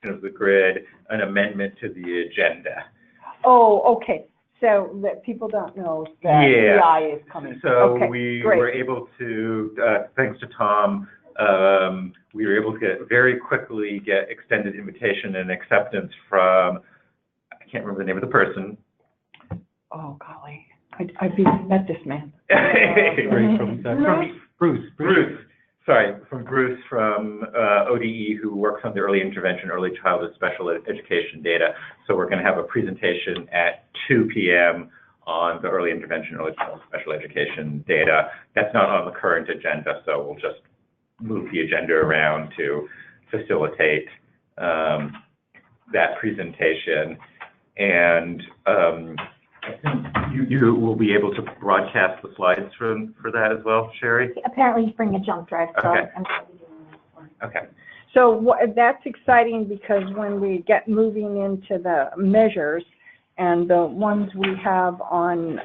of the grid, an amendment to the agenda. Oh, okay. So that people don't know that EI is coming. So okay, we great. were able to, thanks to Tom, we were able to very quickly get extended invitation and acceptance from, I can't remember the name of the person. Oh, golly. I've met this man. Bruce. Sorry, from Bruce from ODE, who works on the early intervention, early childhood special education data. So we're going to have a presentation at 2 p.m. on the early intervention, early childhood special education data. That's not on the current agenda, so we'll just move the agenda around to facilitate that presentation. And you will be able to broadcast the slides for that as well, Sherry? Apparently he's bringing a jump drive, so okay. I'm going to be doing that one. Okay. So that's exciting because when we get moving into the measures and the ones we have on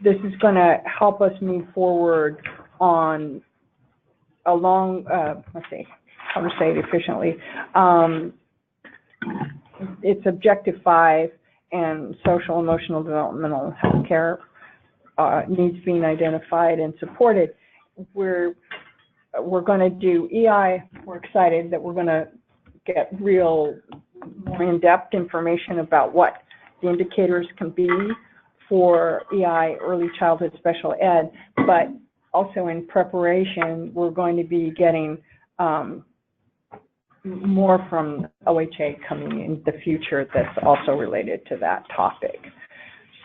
this is going to help us move forward on along, let's see, how to say it efficiently. It's Objective 5 and social, emotional, developmental health care needs being identified and supported. We're going to do EI. We're excited that we're going to get real more in-depth information about what the indicators can be for EI, early childhood special ed, but also in preparation, we're going to be getting more from OHA coming in the future that's also related to that topic.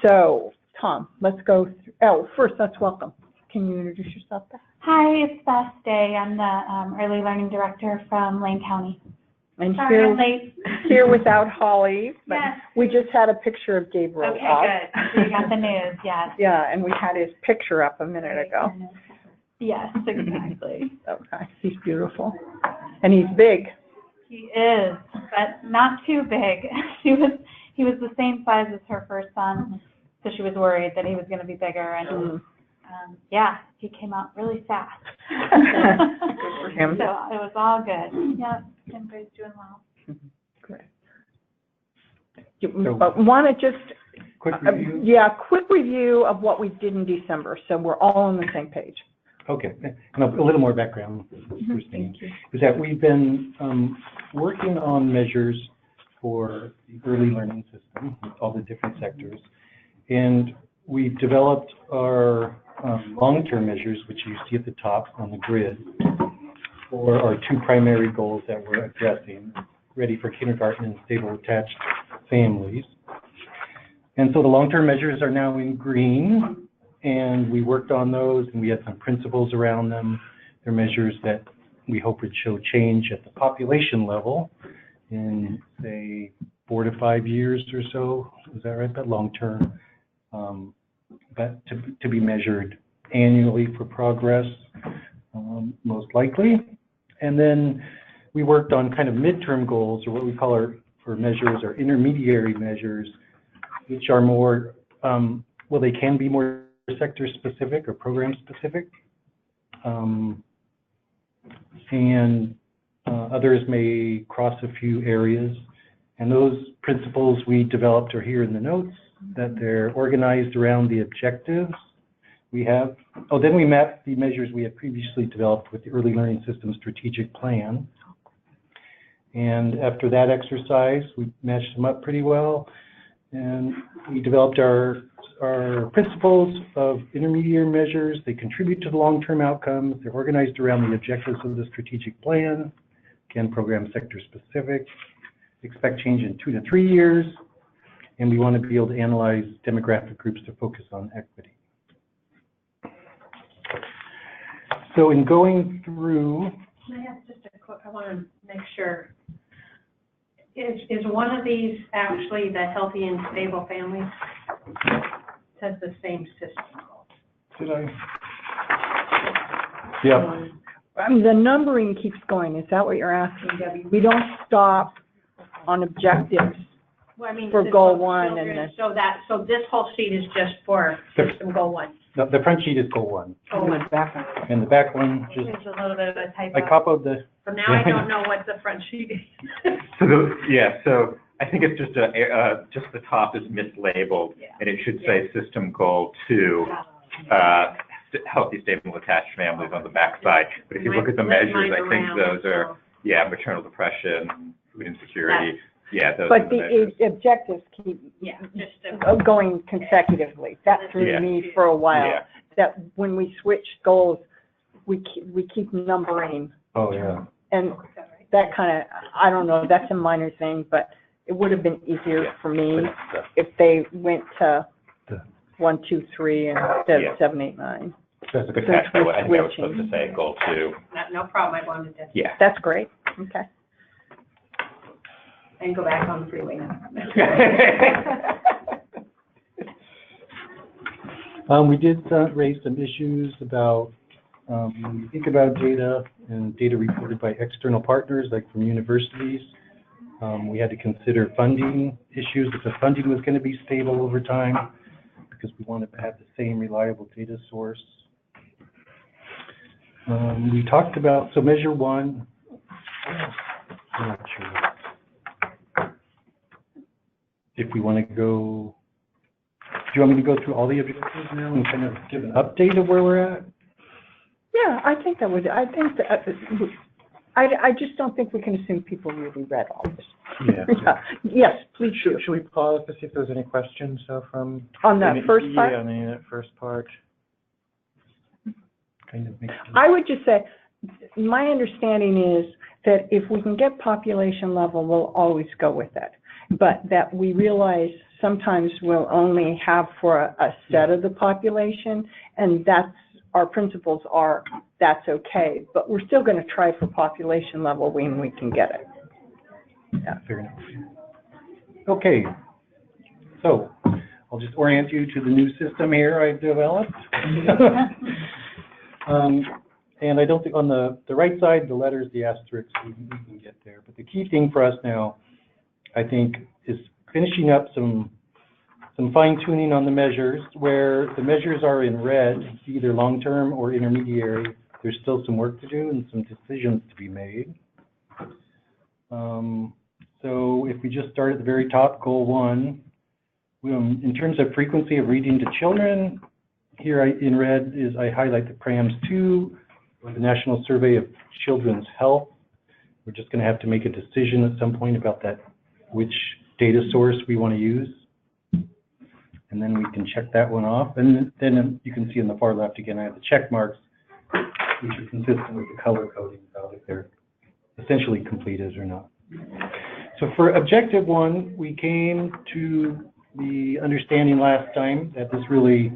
So, Tom, let's go through, first, let's welcome. Can you introduce yourself, Beth? Hi, it's Beth Day. I'm the Early Learning Director from Lane County. And sorry, I'm late. Here without Holly, but yes. We just had a picture of Gabriel okay, up. good. So you got the news, yes. Yeah, and we had his picture up a minute ago. Yes, exactly. Okay, he's beautiful. And he's big. He is, but not too big. He was the same size as her first son, so she was worried that he was going to be bigger. And yeah, he came out really fast. Good for him. So it was all good. Yeah, everybody's doing well. Great. But want to just quick review? Quick review of what we did in December, so we're all on the same page. Okay, and a little more background. Thank you. Is that we've been working on measures for the early learning system with all the different sectors, and we've developed our long-term measures, which you see at the top on the grid, for our two primary goals that we're addressing: ready for kindergarten and stable attached families. And so the long-term measures are now in green, and we worked on those, and we had some principles around them. They're measures that we hope would show change at the population level in, say, 4 to 5 years or so. Is that right? But long-term, but to be measured annually for progress, most likely. And then we worked on kind of midterm goals, or what we call our measures, or intermediary measures, which are more, well, they can be more sector specific or program specific, and others may cross a few areas. And those principles we developed are here in the notes, that they're organized around the objectives we have. Oh, then we mapped the measures we had previously developed with the Early Learning System Strategic Plan. And after that exercise, we matched them up pretty well, and we developed our principles of intermediate measures. They contribute to the long-term outcomes. They're organized around the objectives of the strategic plan. Again, program sector specific. Expect change in 2 to 3 years. And we want to be able to analyze demographic groups to focus on equity. So in going through... Can I ask just a quick, I want to make sure. Is one of these actually the healthy and stable families? Says the same system. Did I? Yeah. The numbering keeps going. Is that what you're asking, Debbie? We don't stop on objectives. Well, I mean, for goal 1 and then. So this whole sheet is just for system goal 1. No, the front sheet is goal 1. Oh, And the back one. And the back one, just, There's a little bit of a typo. I copied the, So now I don't know what the front sheet is. So I think it's just just the top is mislabeled, Yeah. and it should say System Goal 2, healthy, stable, attached families on the back side. But if you look at the measures, I think those are, maternal depression, food insecurity, those But are the measures. the objectives keep Yeah, just going consecutively. That threw me for a while. Yeah. That when we switch goals, we keep numbering. oh, yeah. And that kind of, I don't know, that's a minor thing, but it would have been easier for me if they went to 1, 2, 3 instead of 7, 8, 9. That's a good Since catch. I we're think I was switching. supposed to say Goal 2. no problem, I wanted to, Yeah. That's great. Okay. and go back on the freeway now. We did raise some issues about, when you think about data and data reported by external partners, like from universities, we had to consider funding issues, if the funding was going to be stable over time, because we wanted to have the same reliable data source. We talked about, so measure 1, I'm not sure if we want to go, do you want me to go through all the objectives now and kind of give an update of where we're at? Yeah, I think that would, I think that, I just don't think we can assume people really read all this. Yeah. Yes, please do. Should we pause to see if there's any questions from? On that first part? Yeah, on that first part. Kind of makes sense. I would just say, my understanding is that if we can get population level, we'll always go with it. But that we realize sometimes we'll only have for a set of the population, and that's, our principles are, that's okay. But we're still going to try for population level when we can get it. Yeah, fair enough. Okay, so I'll just orient you to the new system here I've developed. And I don't think on the right side, the letters, the asterisks, we can get there. But the key thing for us now, I think, is finishing up some fine tuning on the measures. Where the measures are in red, either long-term or intermediary, there's still some work to do and some decisions to be made. So if we just start at the very top, goal 1, in terms of frequency of reading to children, here in red is I highlight the PRAMS 2, or the National Survey of Children's Health. We're just going to have to make a decision at some point about that, which data source we want to use. And then we can check that one off. And then you can see on the far left again, I have the check marks, which are consistent with the color coding about if they're essentially completed or not. So for objective 1, we came to the understanding last time that this really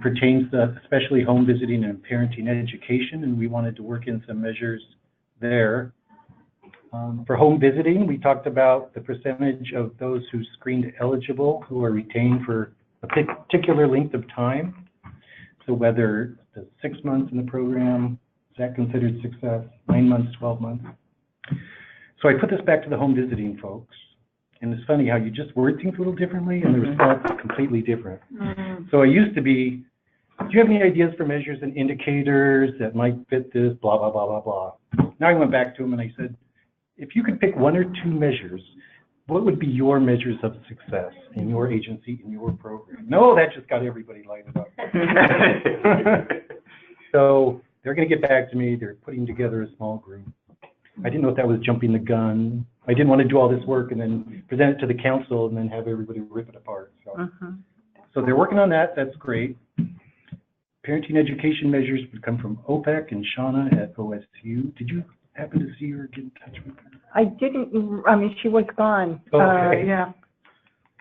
pertains to especially home visiting and parenting education, and we wanted to work in some measures there. For home visiting, we talked about the percentage of those who screened eligible who are retained for a particular length of time. So whether the 6 months in the program, is that considered success, 9 months, 12 months? So I put this back to the home visiting folks. And it's funny how you just word things a little differently and the response is completely different. So it used to be, do you have any ideas for measures and indicators that might fit this, blah, blah, blah, blah, blah. Now I went back to him and I said, if you could pick 1 or 2 measures, what would be your measures of success in your agency, in your program? No, that just got everybody lighted up. So they're going to get back to me. They're putting together a small group. I didn't know if that was jumping the gun. I didn't want to do all this work and then present it to the council and then have everybody rip it apart. So they're working on that. That's great. Parenting education measures would come from OPEC and Shauna at OSU. Did you happen to see her, get in touch with her? I didn't, I mean, she was gone. Okay. Yeah.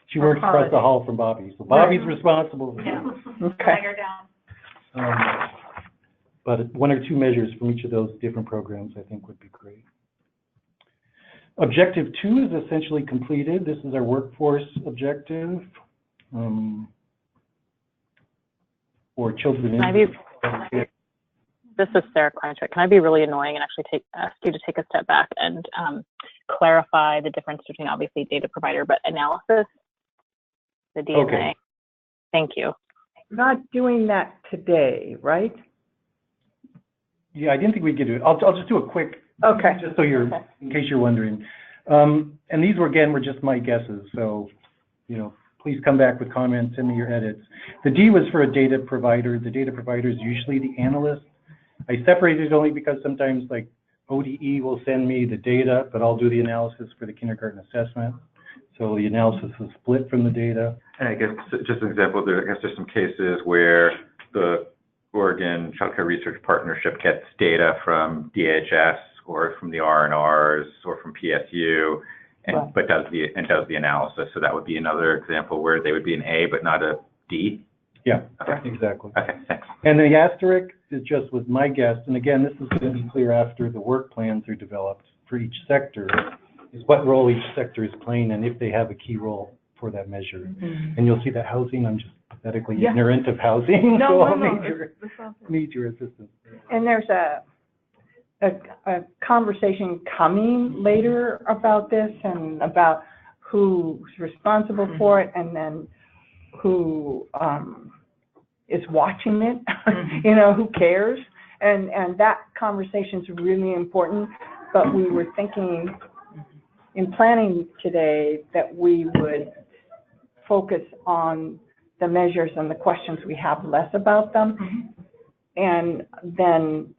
She works across the hall from Bobby. So Bobby's responsible for Yeah. Okay. Drag her down. But 1 or 2 measures from each of those different programs, I think, would be great. Objective 2 is essentially completed. This is our workforce objective for children. Can I be, this is Sarah Kleinschmidt. Can I be really annoying and actually ask you to take a step back and clarify the difference between obviously data provider but analysis, the DNA? Okay. Thank you. not doing that today, right? Yeah, I didn't think we'd get to it. I'll just do a quick, Okay. just so you're, Okay. in case you're wondering. And these were, again, were just my guesses, so, you know, please come back with comments, send me your edits. The D was for a data provider. The data provider is usually the analyst. I separated it only because sometimes, like, ODE will send me the data, but I'll do the analysis for the kindergarten assessment. So the analysis is split from the data. And I guess, just an example, I guess there's some cases where the Oregon Child Care Research Partnership gets data from DHS or from the R&Rs or from PSU, and Right. but does the analysis. So that would be another example where they would be an A but not a D. Yeah, Okay. exactly. Okay, thanks. And the asterisk is just with my guess, and again, this is going to be clear after the work plans are developed for each sector, is what role each sector is playing and if they have a key role for that measure. And you'll see that housing, I'm just pathetically Yeah. ignorant of housing, No, so I'll no, need your assistance. And there's a conversation coming later about this and about who's responsible for it and then who is watching it, you know, who cares? And that conversation's really important, but we were thinking in planning today that we would focus on the measures and the questions we have less about them, and then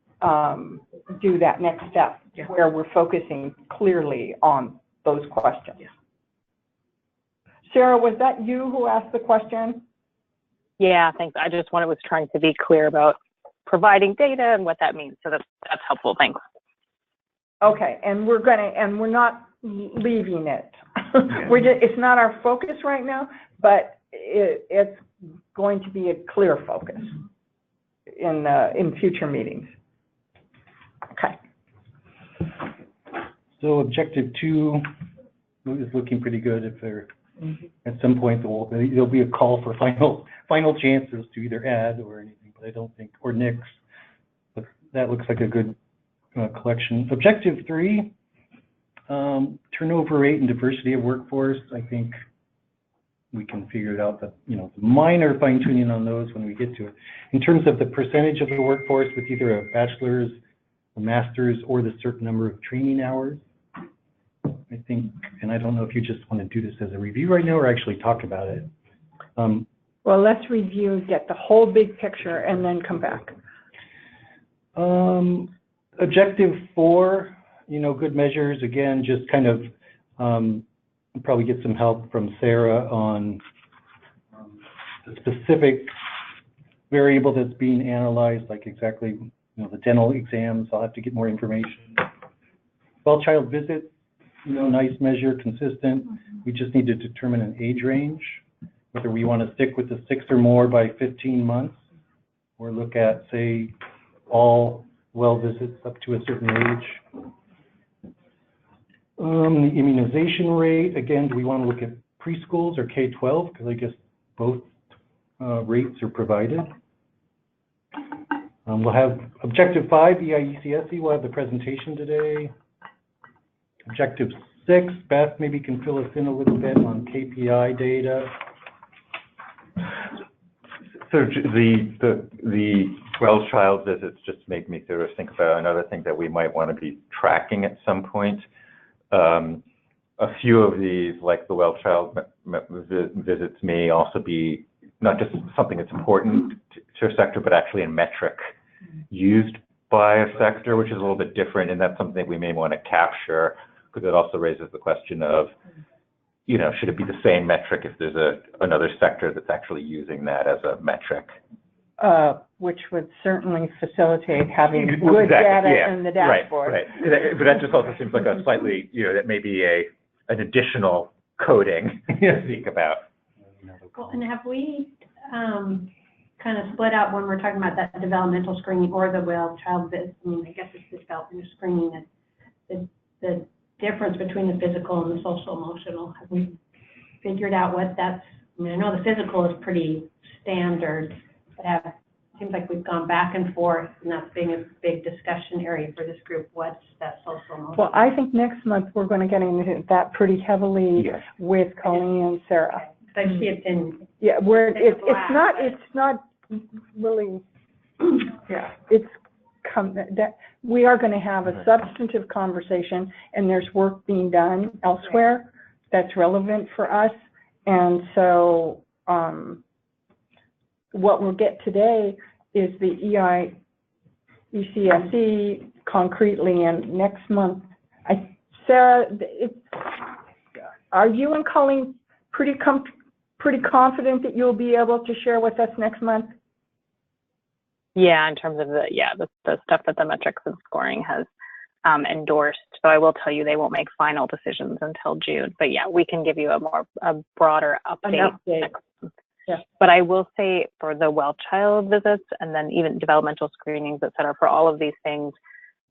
do that next step where we're focusing clearly on those questions. Sarah, was that you who asked the question? Yeah, thanks. I just was trying to be clear about providing data and what that means. So that's helpful. Thanks. Okay, and we're not leaving it. It's not our focus right now, but it's going to be a clear focus in future meetings. Okay. So objective 2 is looking pretty good. If there, at some point, there'll be a call for final chances to either add or anything, but I don't think, or nix. But that looks like a good collection. Objective 3, turnover rate and diversity of workforce. I think we can figure it out, but, you know, minor fine tuning on those when we get to it. In terms of the percentage of the workforce with either a bachelor's, a master's, or the certain number of training hours, I think, and I don't know if you just want to do this as a review right now or actually talk about it. Well, let's review, get the whole big picture, and then come back. Objective 4, you know, good measures, again, just kind of probably get some help from Sarah on the specific variable that's being analyzed, like exactly, you know, the dental exams. I'll have to get more information. Well-child visits, you know, nice measure, consistent. We just need to determine an age range, whether we want to stick with the 6 or more by 15 months, or look at, say, all well visits up to a certain age. The immunization rate, again, do we want to look at preschools or K-12? Because I guess both rates are provided. We'll have objective 5, EIECSE, we'll have the presentation today. Objective 6, Beth maybe can fill us in a little bit on KPI data. So the well-child visits just make me sort of think about another thing that we might want to be tracking at some point. A few of these, like the well-child visits, may also be not just something that's important to a sector, but actually a metric used by a sector, which is a little bit different, and that's something we may want to capture, because it also raises the question of, you know, should it be the same metric if there's another sector that's actually using that as a metric? Which would certainly facilitate having good data in the dashboard. Right. But that just also seems like a slightly, you know, that may be an additional coding to think about. Well, and have we kind of split out when we're talking about that developmental screening or the well-child visit? I mean, I guess it's the developmental screening, and the difference between the physical and the social emotional. Have we figured out what that's? I mean, I know the physical is pretty standard, but it seems like we've gone back and forth, and that's being a big discussion area for this group. What's that social emotional? Well, I think next month we're going to get into that pretty heavily with Colleen and Sarah. I see it's in, Yeah, it's black, not really, yeah, we are gonna have a substantive conversation, and there's work being done elsewhere that's relevant for us. And so, what we'll get today is the ECSE concretely, and next month, Sarah, are you and Colleen pretty confident that you'll be able to share with us next month? Yeah, in terms of the stuff that the metrics and scoring has endorsed. So I will tell you they won't make final decisions until June. But yeah, we can give you a broader update. Next month. Yeah. But I will say for the well child visits and then even developmental screenings, et cetera, for all of these things,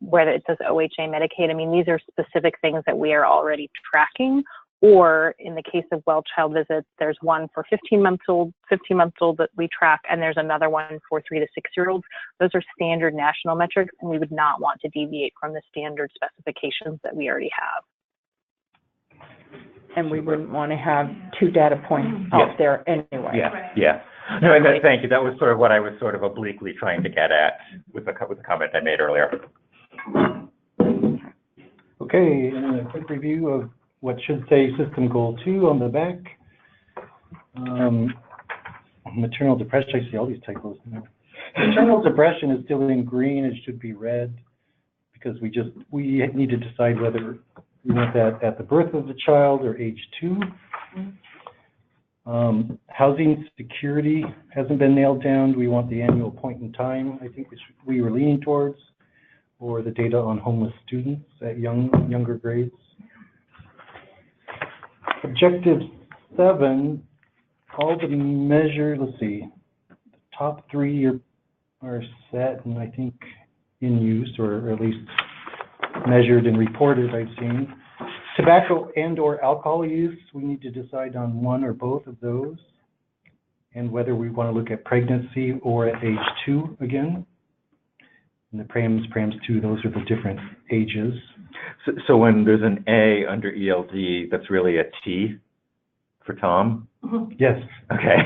where it says OHA Medicaid, I mean, these are specific things that we are already tracking. Or in the case of well child visits, there's one for 15 months old that we track, and there's another one for 3 to 6 year olds. Those are standard national metrics, and we would not want to deviate from the standard specifications that we already have. And we wouldn't want to have 2 data points out there anyway. Yeah, yeah. No, and thank you. That was sort of what I was sort of obliquely trying to get at with the comment I made earlier. Okay, and a quick review of what should say System Goal 2 on the back. Maternal depression, I see all these typos now. Maternal depression is still in green, it should be red, because we need to decide whether we want that at the birth of the child or age 2. Housing security hasn't been nailed down. Do we want the annual point in time, I think we were leaning towards, or the data on homeless students at younger grades. Objective 7, all the measures, let's see, the top 3 are set and I think in use, or at least measured and reported, I've seen. Tobacco and or alcohol use, we need to decide on one or both of those, and whether we want to look at pregnancy or at age 2 again. And the PRAMS 2, those are the different ages. So when there's an A under ELD, that's really a T for Tom? Yes. Okay.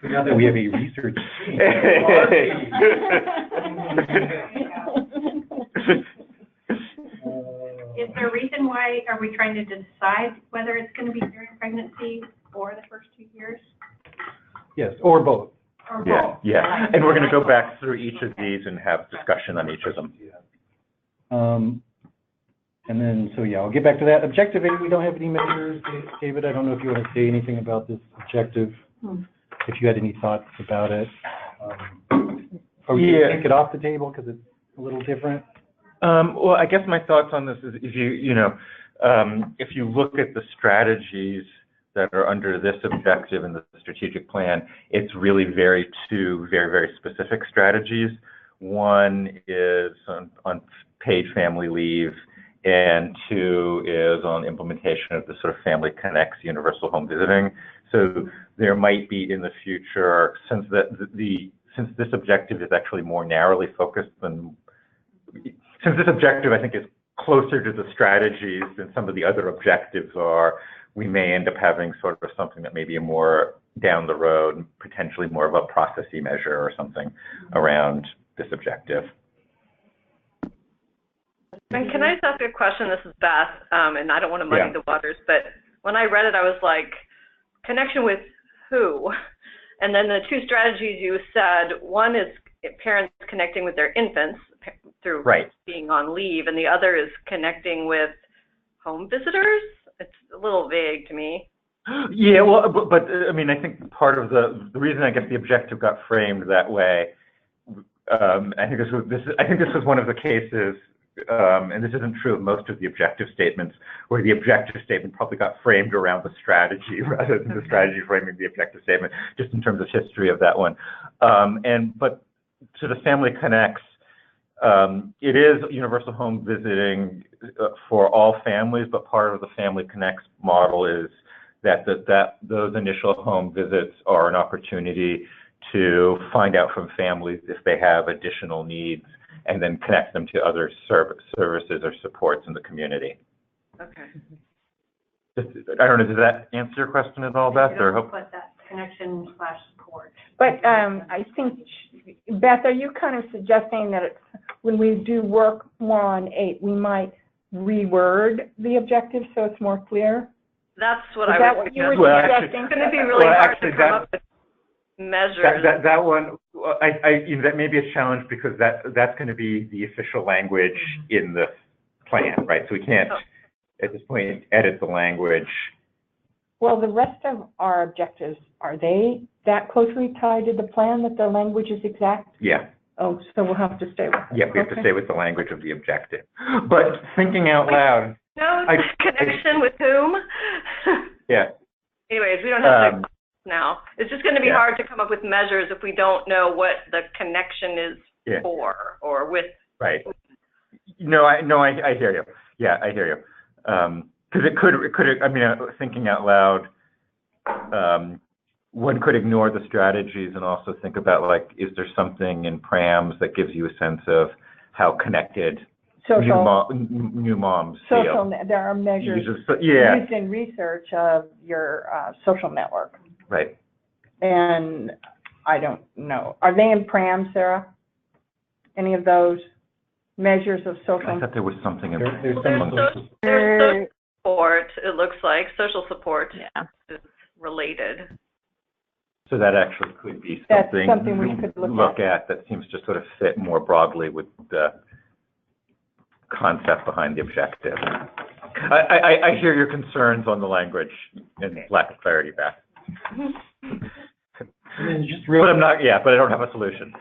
Now that we have a research team. is there a reason why, are we trying to decide whether it's going to be during pregnancy or the first 2 years? Yes, or both. Or Yeah, both? yeah. And we're going to go back through each of these and have discussion on each of them. And then, so yeah, I'll get back to that. Objective 8, we don't have any measures. David, I don't know if you want to say anything about this objective, if you had any thoughts about it. Or we can take it off the table because it's a little different. Well, I guess my thoughts on this is if you look at the strategies that are under this objective in the strategic plan, it's really two very, very specific strategies. One is on paid family leave, and 2 is on implementation of the sort of Family Connects universal home visiting. So there might be in the future, since this objective is actually more narrowly focused since this objective I think is closer to the strategies than some of the other objectives are, we may end up having sort of something that may be more down the road, potentially more of a processy measure or something around this objective. And can I just ask a question? This is Beth, and I don't want to muddy the waters, but when I read it, I was like, connection with who? And then the 2 strategies you said, one is parents connecting with their infants through being on leave, and the other is connecting with home visitors. It's a little vague to me. Yeah, well, but I mean, I think part of the reason I guess the objective got framed that way, I think this was one of the cases. And this isn't true of most of the objective statements, where the objective statement probably got framed around the strategy rather than the strategy framing the objective statement, just in terms of history of that one. But to the Family Connects, it is universal home visiting for all families, but part of the Family Connects model is that those initial home visits are an opportunity to find out from families if they have additional needs, and then connect them to other services or supports in the community. Okay. I don't know, does that answer your question at all, Beth, or hope? Put that connection/support. But I think, Beth, are you kind of suggesting that it's, when we do work more on 8, we might reword the objective so it's more clear? That's what Is I that was what you were suggesting. suggesting? It's going to be really hard to come up with measures. That one, that may be a challenge because that's going to be the official language in the plan, right? So we can't, at this point, edit the language. Well, the rest of our objectives, are they that closely tied to the plan that the language is exact? Yeah. Oh, so we'll have to stay with it. Yeah, we have to stay with the language of the objective. But thinking out loud. No, connection with whom? Yeah. Anyways, we don't have to now. It's just going to be hard to come up with measures if we don't know what the connection is for or with. Right. No, I hear you. Yeah, I hear you. Because it could, I mean, thinking out loud, one could ignore the strategies and also think about, like, is there something in PRAMs that gives you a sense of how connected new moms feel? There are measures used in research of your social network. Right. And I don't know. Are they in PRAM, Sarah? Any of those measures of social? I thought there was something in there's social support, it looks like. Social support is related. So that actually could be something we could look at that seems to sort of fit more broadly with the concept behind the objective. I hear your concerns on the language and lack of clarity, Beth. And then just but I don't have a solution.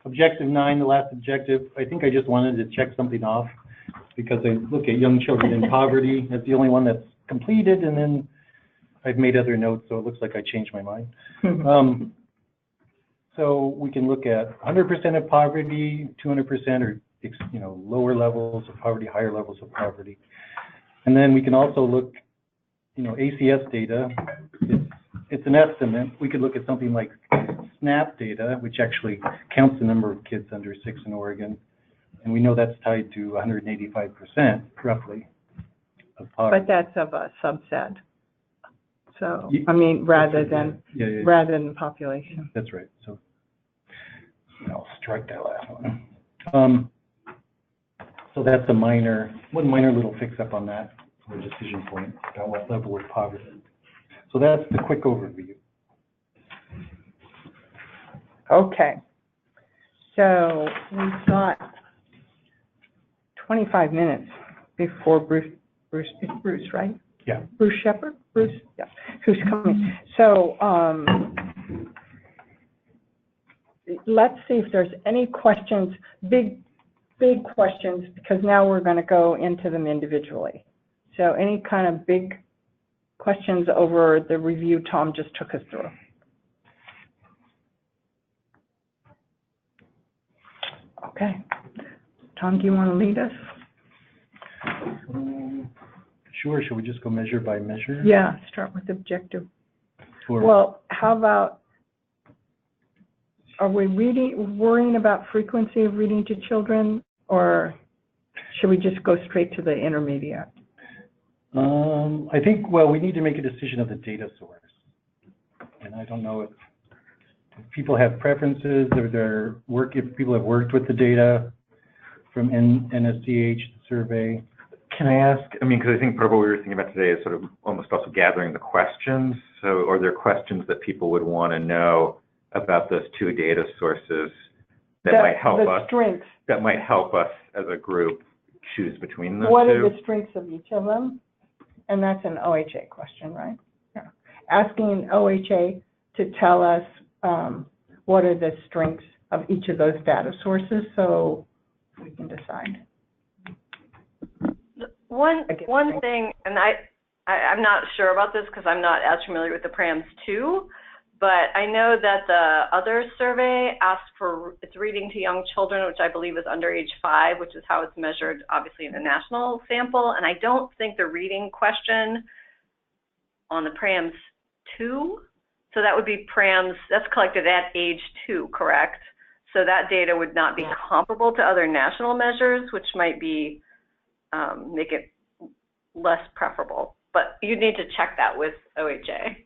Objective 9, the last objective, I think I just wanted to check something off because I look at young children in poverty. That's the only one that's completed, and then I've made other notes, so it looks like I changed my mind. So we can look at 100% of poverty, 200%, or lower levels of poverty, higher levels of poverty. And then we can also look, ACS data. It's an estimate. We could look at something like SNAP data, which actually counts the number of kids under 6 in Oregon. And we know that's tied to 185%, roughly, of poverty. But that's of a subset. So, I mean, rather than population. That's right. So I'll strike that last one. So that's one minor little fix-up on that, or decision point about what level of poverty. So that's the quick overview. Okay. So we've got 25 minutes before Bruce, it's Bruce, right? Yeah. Bruce Shepard? Bruce? Yeah. Who's coming? So let's see if there's any questions, big questions, because now we're going to go into them individually. So any kind of big questions over the review Tom just took us through? Okay. Tom, do you want to lead us? Sure. Shall we just go measure by measure? Yeah, start with objective. Sure. Well, how about, are we worrying about frequency of reading to children, or should we just go straight to the intermediate? I think, we need to make a decision of the data source. And I don't know if people have preferences, or if people have worked with the data from NSCH, the survey. Can I ask, because I think part of what we were thinking about today is sort of almost also gathering the questions. So are there questions that people would want to know about those two data sources that might help us? Strengths. That might help us as a group choose between those two? What are the strengths of each of them? And that's an OHA question, right? Yeah. Asking OHA to tell us what are the strengths of each of those data sources so we can decide. One thing, and I'm not sure about this because I'm not as familiar with the PRAMS 2, but I know that the other survey asked for its reading to young children, which I believe is under age 5, which is how it's measured, obviously, in the national sample. And I don't think the reading question on the PRAMS 2, so that would be PRAMS, that's collected at age 2, correct? So that data would not be comparable to other national measures, which might be make it less preferable. but you need to check that with OHA.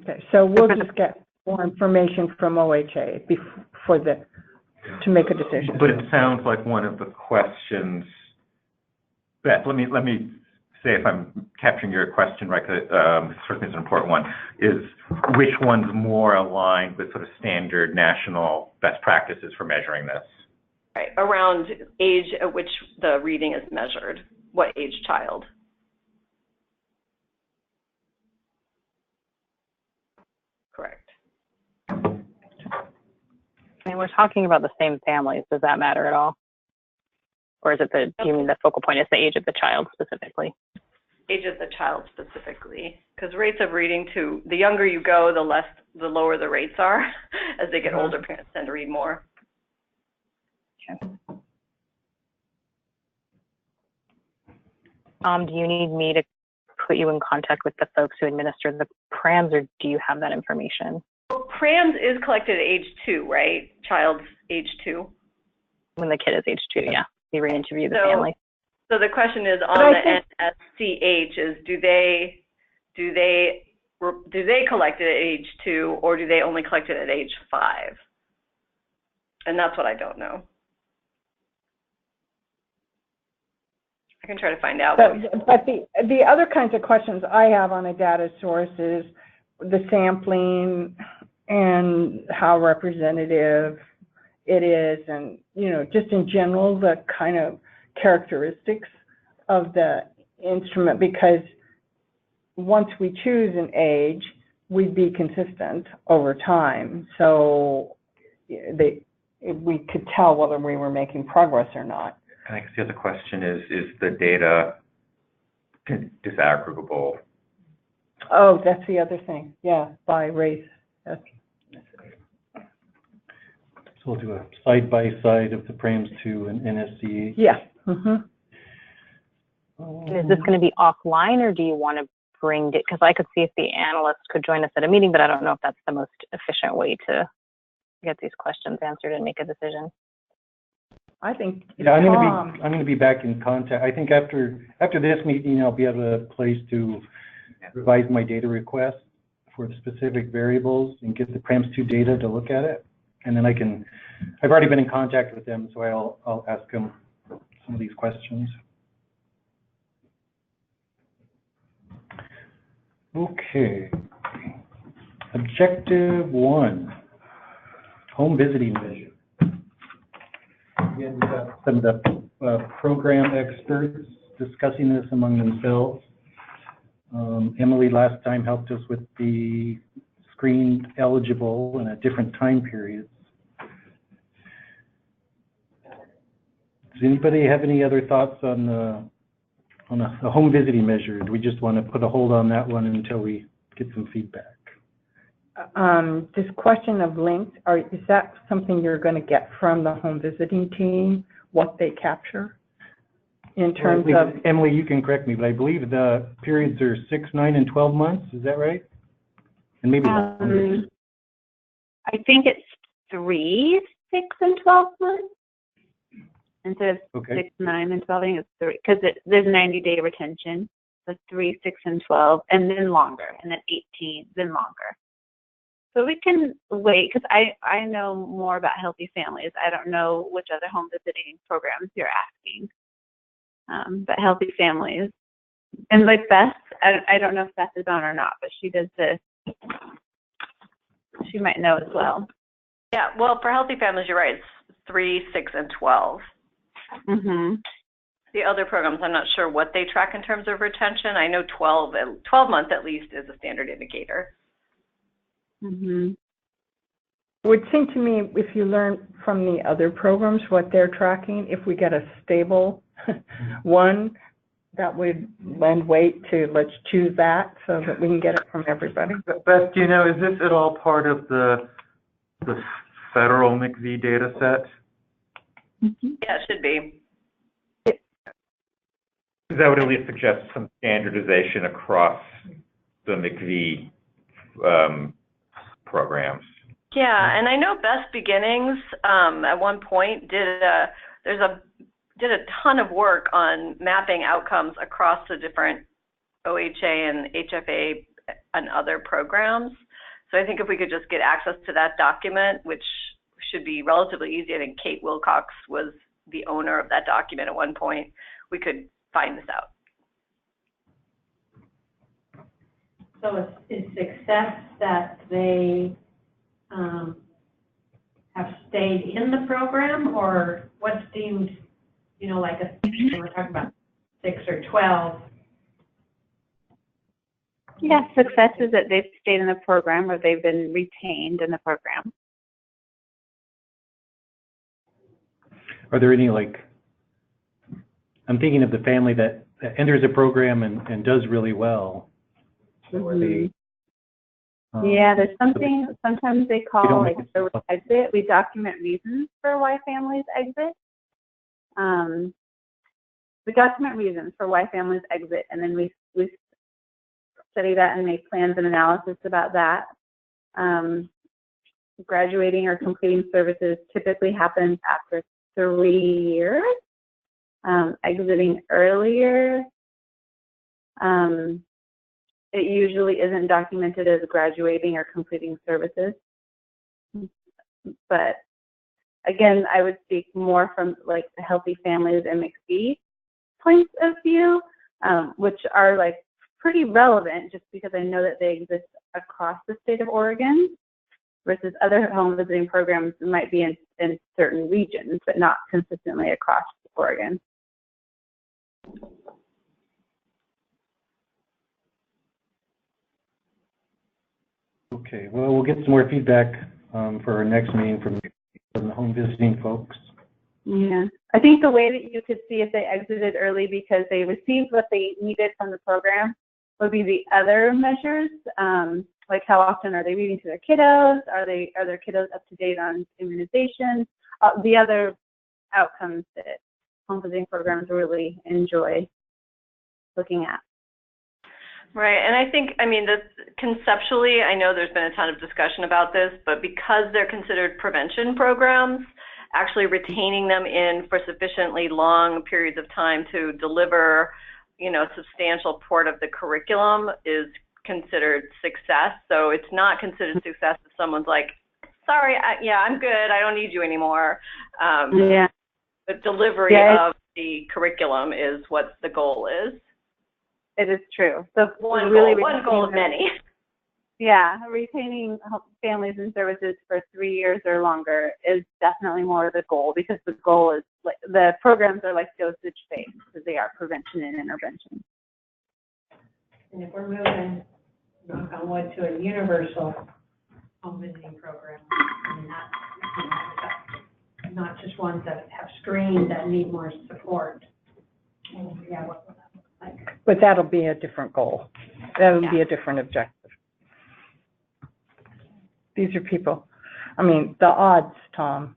Okay, so we'll just get more information from OHA to make a decision. But it sounds like one of the questions, Beth, let me say if I'm capturing your question right, because certainly it's an important one, is which one's more aligned with sort of standard national best practices for measuring this? Right, around age at which the reading is measured, what age child? Correct. I mean, we're talking about the same families. Does that matter at all? Or is it do you mean the focal point is the age of the child specifically? Age of the child specifically, because rates of reading the younger you go, the lower the rates are. As they get older, parents tend to read more. Okay. Do you need me to put you in contact with the folks who administer the PRAMs, or do you have that information? Well, PRAMs is collected at age 2, right? Child's age 2. When the kid is age 2, yeah. You re-interview the family. So the question is on the NSCH is do they collect it at age 2, or do they only collect it at age 5? And that's what I don't know. I can try to find out. But the other kinds of questions I have on a data source is the sampling and how representative it is, and just in general the kind of characteristics of the instrument, because once we choose an age, we'd be consistent over time. So we could tell whether we were making progress or not. I guess the other question is the data disaggregable? Oh, that's the other thing. Yeah, by race. That's So we'll do a side-by-side of the PRAMs 2 and NSCH. yeah. And is this going to be offline, or do you want to bring it? Because I could see if the analyst could join us at a meeting, but I don't know if that's the most efficient way to get these questions answered and make a decision. I think yeah, I'm going to be back in contact. I think after this meeting, I'll be able to place to revise my data request for the specific variables and get the PRAMS 2 data to look at it, and then I've already been in contact with them, so I'll ask them some of these questions. Okay. Objective 1, home visiting measure. Again, we've got some of the program experts discussing this among themselves. Emily last time helped us with the screened eligible and at different time periods. Does anybody have any other thoughts on the home visiting measure? Do we just want to put a hold on that one until we get some feedback? This question of links, is that something you're going to get from the home visiting team, what they capture in terms of? Emily, you can correct me, but I believe the periods are 6, 9, and 12 months. Is that right? And maybe longer. I think it's 3, 6, and 12 months. Instead of 6, 9, and 12, I think it's 3, because there's 90-day retention. So 3, 6, and 12, and then longer, and then 18, then longer. So we can wait, because I know more about Healthy Families. I don't know which other home visiting programs you're asking. But Healthy Families. And like Beth, I don't know if Beth is on or not, but she might know as well. Yeah, well, for Healthy Families, you're right. It's 3, 6, and 12. Mm-hmm. The other programs, I'm not sure what they track in terms of retention. I know 12 months at least is a standard indicator. Mm-hmm. It would seem to me if you learn from the other programs what they're tracking, if we get a stable one, that would lend weight to let's choose that so that we can get it from everybody. Beth, do you know, is this at all part of the federal McV data set? Mm-hmm. Yeah, it should be. That would at least suggest some standardization across the McV programs. Yeah, and I know Best Beginnings at one point there's a did a ton of work on mapping outcomes across the different OHA and HFA and other programs. So I think if we could just get access to that document, which should be relatively easy. I think Kate Wilcox was the owner of that document at one point. We could find this out. So it's success that they have stayed in the program, or what's deemed, you know, like we're talking about 6 or 12? Yeah, success is that they've stayed in the program or they've been retained in the program. Are there any, like, I'm thinking of the family that enters a program and does really well. So are they, yeah, there's something, sometimes they call like the exit. We document reasons for why families exit. We document reasons for why families exit, and then we study that and make plans and analysis about that. Graduating or completing services typically happens after 3 years. Exiting earlier, it usually isn't documented as graduating or completing services. But again, I would speak more from like the healthy families and McPhee points of view, which are like pretty relevant just because I know that they exist across the state of Oregon versus other home visiting programs that might be in certain regions, but not consistently across Oregon. Okay, well, we'll get some more feedback for our next meeting from the home visiting folks. Yeah, I think the way that you could see if they exited early because they received what they needed from the program would be the other measures, like how often are they reading to their kiddos? Are their kiddos up to date on immunization? The other outcomes that home visiting programs really enjoy looking at. Right, and I think, I mean, conceptually, I know there's been a ton of discussion about this, but because they're considered prevention programs, actually retaining them in for sufficiently long periods of time to deliver, you know, substantial part of the curriculum is considered success. So it's not considered success if someone's like, sorry, yeah, I'm good, I don't need you anymore. Yeah. The delivery of the curriculum is what the goal is. It is true. So one goal of many. Yeah, retaining families and services for 3 years or longer is definitely more the goal, because the goal is like the programs are like dosage based because they are prevention and intervention. And if we're moving, knock on wood, to a universal home visiting program, and not just ones that have screens that need more support. And yeah, what will that look like? But that'll be a different goal. That'll be a different objective. These are people, I mean, the odds, Tom,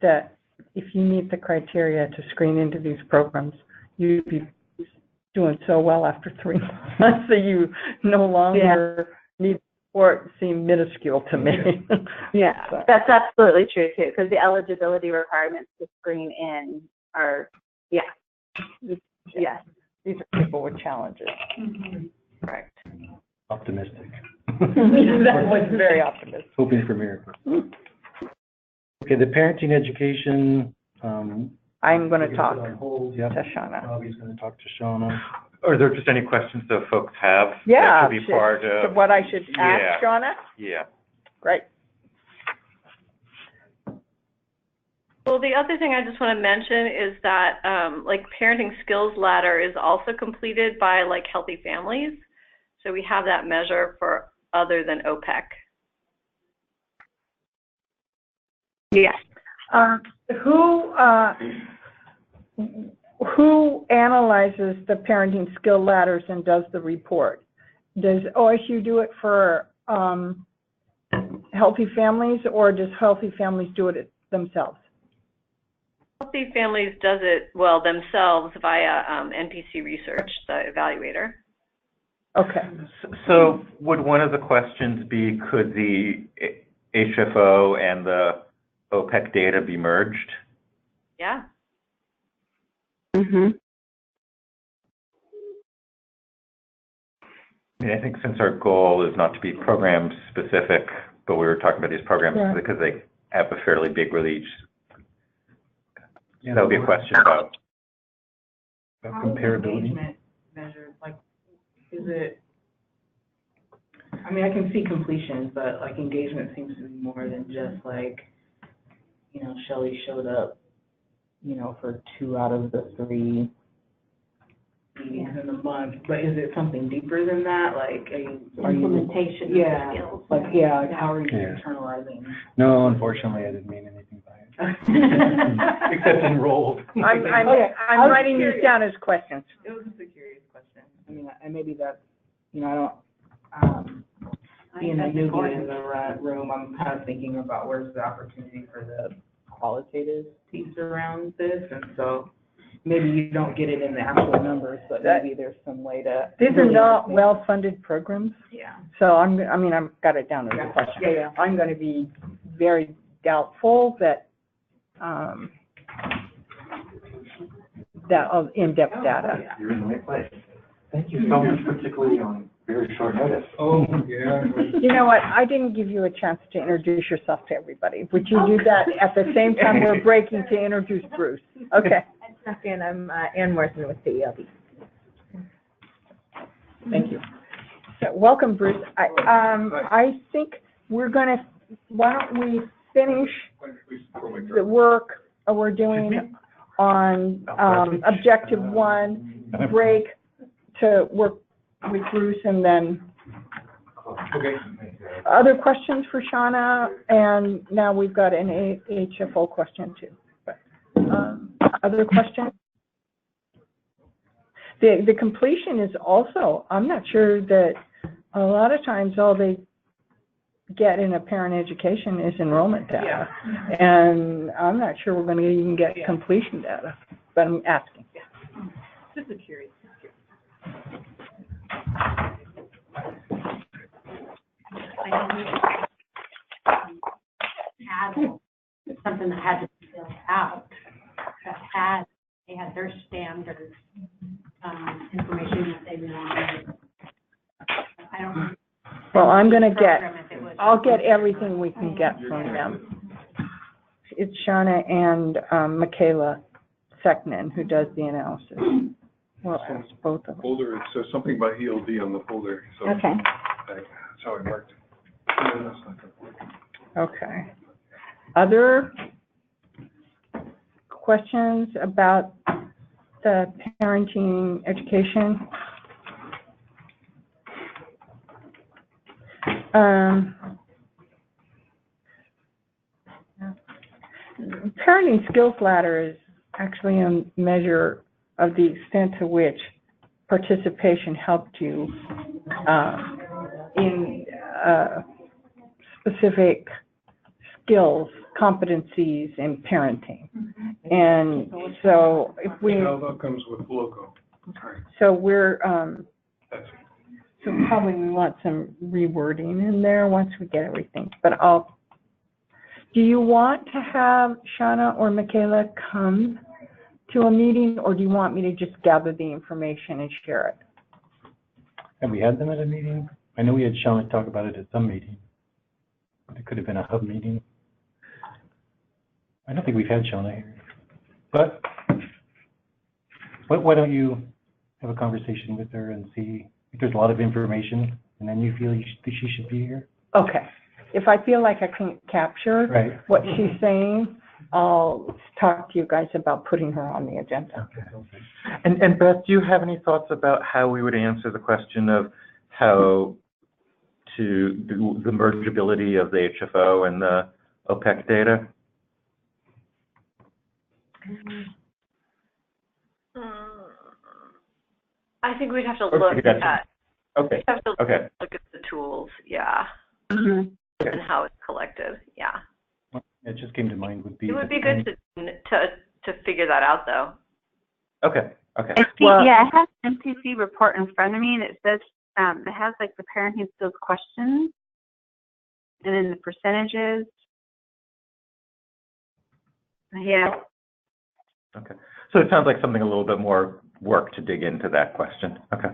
that if you meet the criteria to screen into these programs, you'd be doing so well after 3 months that you no longer need support seem minuscule to me. Yeah, so. That's absolutely true too, because the eligibility requirements to screen in are, These are people with challenges. Mm-hmm. Correct. Optimistic. That was very optimistic. Hoping for miracles. Okay, the parenting education. I'm going to talk to Shauna. Bobby's going to talk to Shauna. Are there just any questions that folks have? Yeah. That should be part of what I should ask Shauna? Yeah. Great. Well, the other thing I just want to mention is that like Parenting Skills Ladder is also completed by like Healthy Families. So we have that measure for other than OPEC. Yes. Who analyzes the parenting skill ladders and does the report? Does OSU do it for Healthy Families, or does Healthy Families do it themselves? Healthy Families does it, well, themselves via NPC Research, the evaluator. Okay. So would one of the questions be, could the HFO and the OPEC data be merged? Yeah. I mean, I think since our goal is not to be program specific, but we were talking about these programs because they have a fairly big release. That would be a question about comparability. Engagement measured? Like, is it? I mean, I can see completion, but like engagement seems to be more than just like, you know, Shelley showed up, you know, for 2 out of the 3 meetings in the month. But is it something deeper than that? Like Implementation skills. Like, like how are you internalizing? No, unfortunately, I didn't mean anything by it. Except enrolled. I'm writing these down as questions. It was just a curious question. I mean, and maybe that's, you know, I don't, being a newbie in the room, I'm kind of thinking about where's the opportunity for the qualitative piece around this, and so maybe you don't get it in the actual numbers, but maybe there's some way to. These are not well-funded programs. Yeah. So I've got it down as a question. Yeah. I'm going to be very doubtful that of in-depth data. You're in the right place. Thank you so much, particularly on very short notice. Oh, yeah. You know what? I didn't give you a chance to introduce yourself to everybody. Would you do that at the same time we're breaking to introduce Bruce? Okay. And I'm Ann Morrison with the ELC. Thank you. So, welcome, Bruce. I think we're going to, why don't we finish the work we're doing on Objective 1, break to work with Bruce, and then other questions for Shauna, and now we've got an HFO question too. But, other questions? The completion is also, I'm not sure that a lot of times all they get in a parent education is enrollment data. And I'm not sure we're going to even get completion data, but I'm asking. Just a curious. I know we had something that had to be filled out, that they had their standard information that they wanted. I don't know. Well, I'll get everything we can get from them. It's Shauna and Michaela Seknin who does the analysis. Well, it's both of them. Folder, it says something about ELD on the folder, so. Okay. That's how it worked. No, that's not gonna work. Okay. Other questions about the parenting education? Parenting skills ladder is actually a measure of the extent to which participation helped you in specific skills, competencies in parenting. And so if we... How that comes with logo. Sorry. So we're... So probably we want some rewording in there once we get everything. But do you want to have Shauna or Michaela come to a meeting, or do you want me to just gather the information and share it? Have we had them at a meeting? I know we had Shauna talk about it at some meeting. It could have been a hub meeting. I don't think we've had Shauna here. But why don't you have a conversation with her and see if there's a lot of information, and then you feel she should be here? Okay. If I feel like I can't capture what she's saying, I'll talk to you guys about putting her on the agenda. Okay. And Beth, do you have any thoughts about how we would answer the question of how to do the mergeability of the HFO and the OPEC data? I think we'd have to look at. Okay. We'd have to look at the tools, and how it's collected, It just came to mind would be. It would be good to figure that out, though. Okay. I have MCC report in front of me, and it says it has like the parenting skills questions, and then the percentages. Yeah. Okay. So it sounds like something a little bit more work to dig into that question. Okay.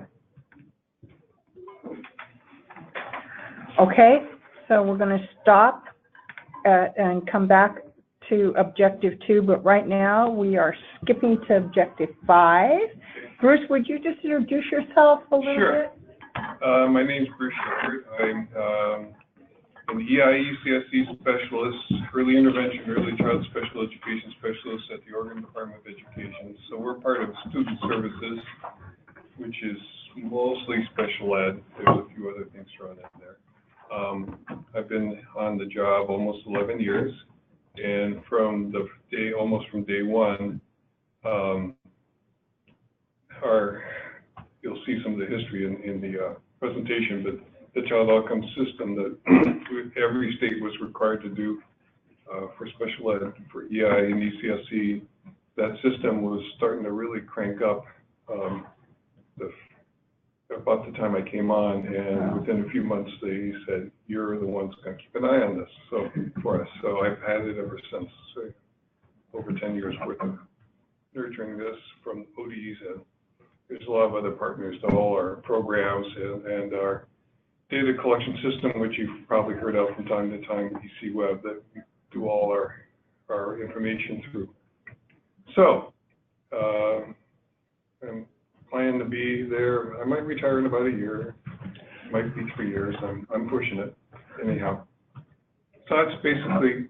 Okay, so we're going to stop and come back to objective 2, but right now we are skipping to objective 5. Bruce, would you just introduce yourself a little bit? Sure. My name's Bruce Shepard. I'm an EIE-CSE specialist, early intervention, early child special education specialist at the Oregon Department of Education. So we're part of student services, which is mostly special ed. There's a few other things thrown in there. I've been on the job almost 11 years, and from the day, almost from day one, you'll see some of the history in the presentation, but the child outcome system that every state was required to do for special ed, for EI and ECSE, that system was starting to really crank up about the time I came on, and within a few months they said, you're the ones going to keep an eye on this for us. So I've had it ever since, over 10 years worth of nurturing this from ODEs, and there's a lot of other partners to all our programs and our data collection system, which you've probably heard of from time to time, EC Web, that we do all our information through. So I'm planning to be there. I might retire in about a year. It might be 3 years. I'm pushing it anyhow. So that's basically,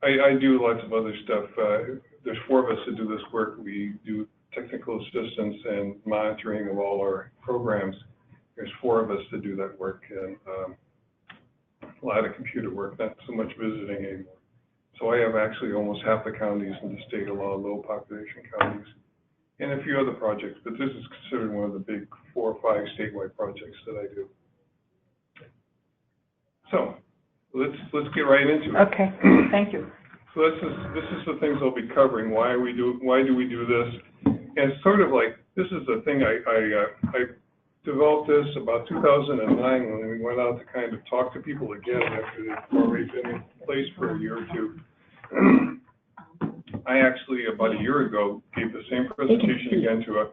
I do lots of other stuff. There's 4 of us that do this work. We do technical assistance and monitoring of all our programs. There's 4 of us that do that work, and a lot of computer work, not so much visiting anymore. So I have actually almost half the counties in the state, a lot of low population counties, and a few other projects, but this is considered one of the big 4 or 5 statewide projects that I do. So let's get right into it. Okay, thank you. So this is the things I'll be covering. Why do we do this? And it's sort of like, this is the thing I developed this about 2009 when we went out to kind of talk to people again after they've already been in place for a year or two. I actually, about a year ago, gave the same presentation again to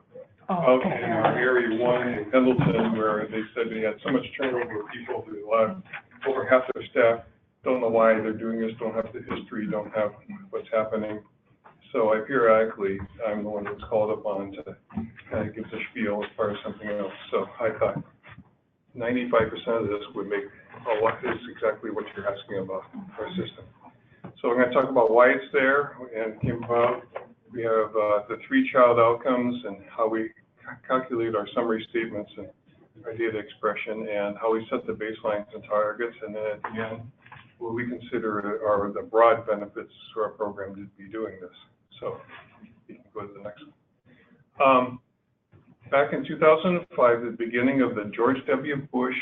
out in Area 1 in Pendleton, where they said they had so much turnover of people, there's a lot, over half their staff don't know why they're doing this, don't have the history, don't have what's happening. So I periodically, I'm the one that's called upon to kind of give the spiel as far as something else. So I thought 95% of this would make what is exactly what you're asking about our system. So I'm going to talk about why it's there and came about. We have the 3 child outcomes and how we calculate our summary statements and our data expression, and how we set the baselines and targets, and then at the end, what we consider are the broad benefits to our program to be doing this. So you can go to the next one. Back in 2005, the beginning of the George W. Bush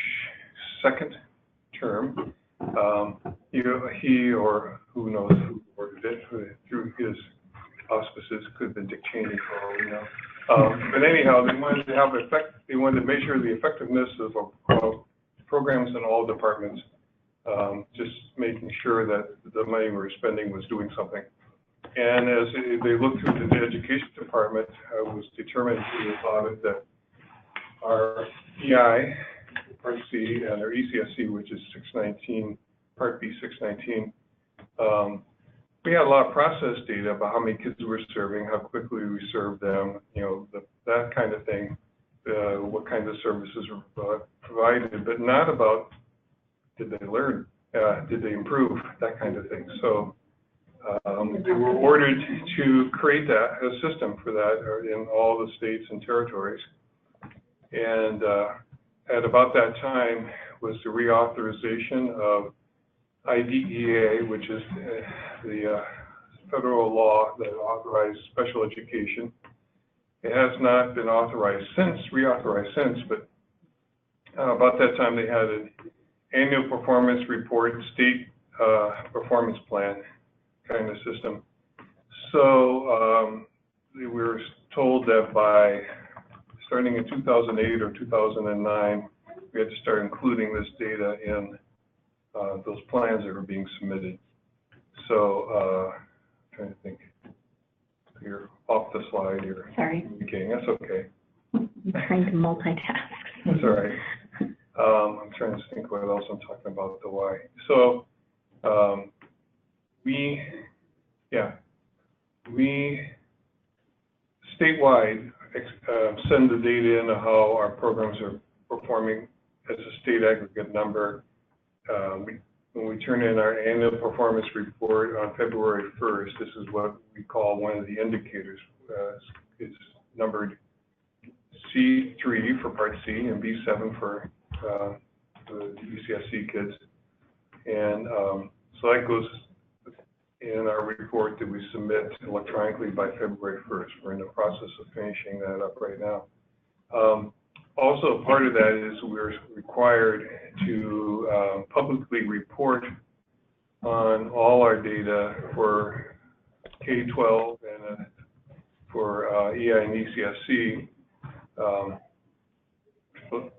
second term, he or who knows who ordered it through his auspices, could have been Dick Cheney for all we know. But anyhow, they wanted to have they wanted to measure the effectiveness of programs in all departments, just making sure that the money we were spending was doing something. And as they looked through the education department, it was determined through this audit that our EI, Part C, and our ECSE, which is 619, Part B 619, we had a lot of process data about how many kids we were serving, how quickly we served them, that kind of thing, what kinds of services were provided, but not about did they learn, did they improve, that kind of thing. So we were ordered to create a system for that in all the states and territories. And at about that time was the reauthorization of IDEA, which is the federal law that authorized special education. It has not been reauthorized since, but about that time they had an annual performance report, state performance plan kind of system. So we were told that by starting in 2008 or 2009, we had to start including this data in those plans that were being submitted. So, trying to think, you're off slide you're Sorry. indicating. That's okay. I'm trying to multitask. That's all right. I'm trying to think what else I'm talking about, the why. So we statewide send the data in on how our programs are performing as a state aggregate number. When we turn in our annual performance report on February 1st, this is what we call one of the indicators. It's numbered C3 for Part C and B7 for the UCSC kids. And so that goes in our report that we submit electronically by February 1st. We're in the process of finishing that up right now. Also, part of that is we're required to publicly report on all our data for K-12 and for EI and ECSC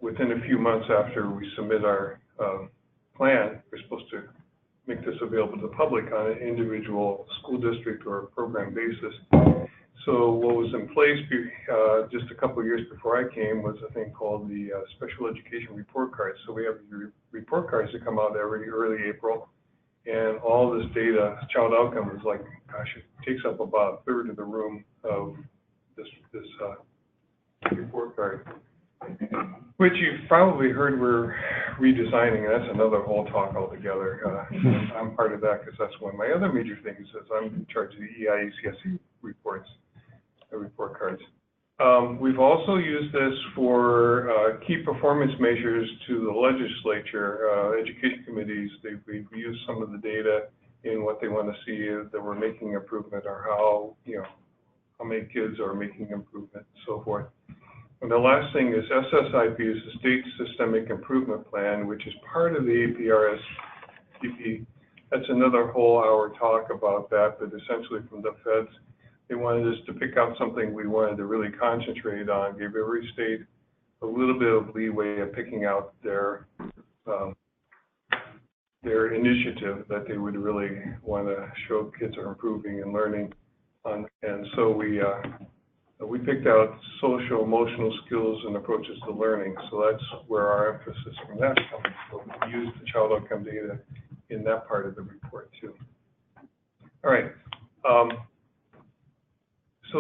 within a few months after we submit our plan. We're supposed to make this available to the public on an individual school district or program basis. So what was in place just a couple of years before I came was a thing called the Special Education Report Cards. So we have the report cards that come out every early April, and all this data, child outcome, is like, gosh, it takes up about a third of the room of this report card, which you've probably heard we're redesigning. That's another whole talk altogether. I'm part of that because that's one of my other major things is I'm in charge of the EI ECSC reports, the report cards. We've also used this for key performance measures to the legislature, education committees. We've used some of the data in what they want to see that we're making improvement or how many kids are making improvement and so forth. And the last thing is SSIP is the State Systemic Improvement Plan, which is part of the APRS-CP. That's another whole hour talk about that, but essentially from the feds, they wanted us to pick out something we wanted to really concentrate on, give every state a little bit of leeway of picking out their initiative that they would really want to show kids are improving and learning on. And so we picked out social emotional skills and approaches to learning. So that's where our emphasis from that comes. So we use the child outcome data in that part of the report too. All right. So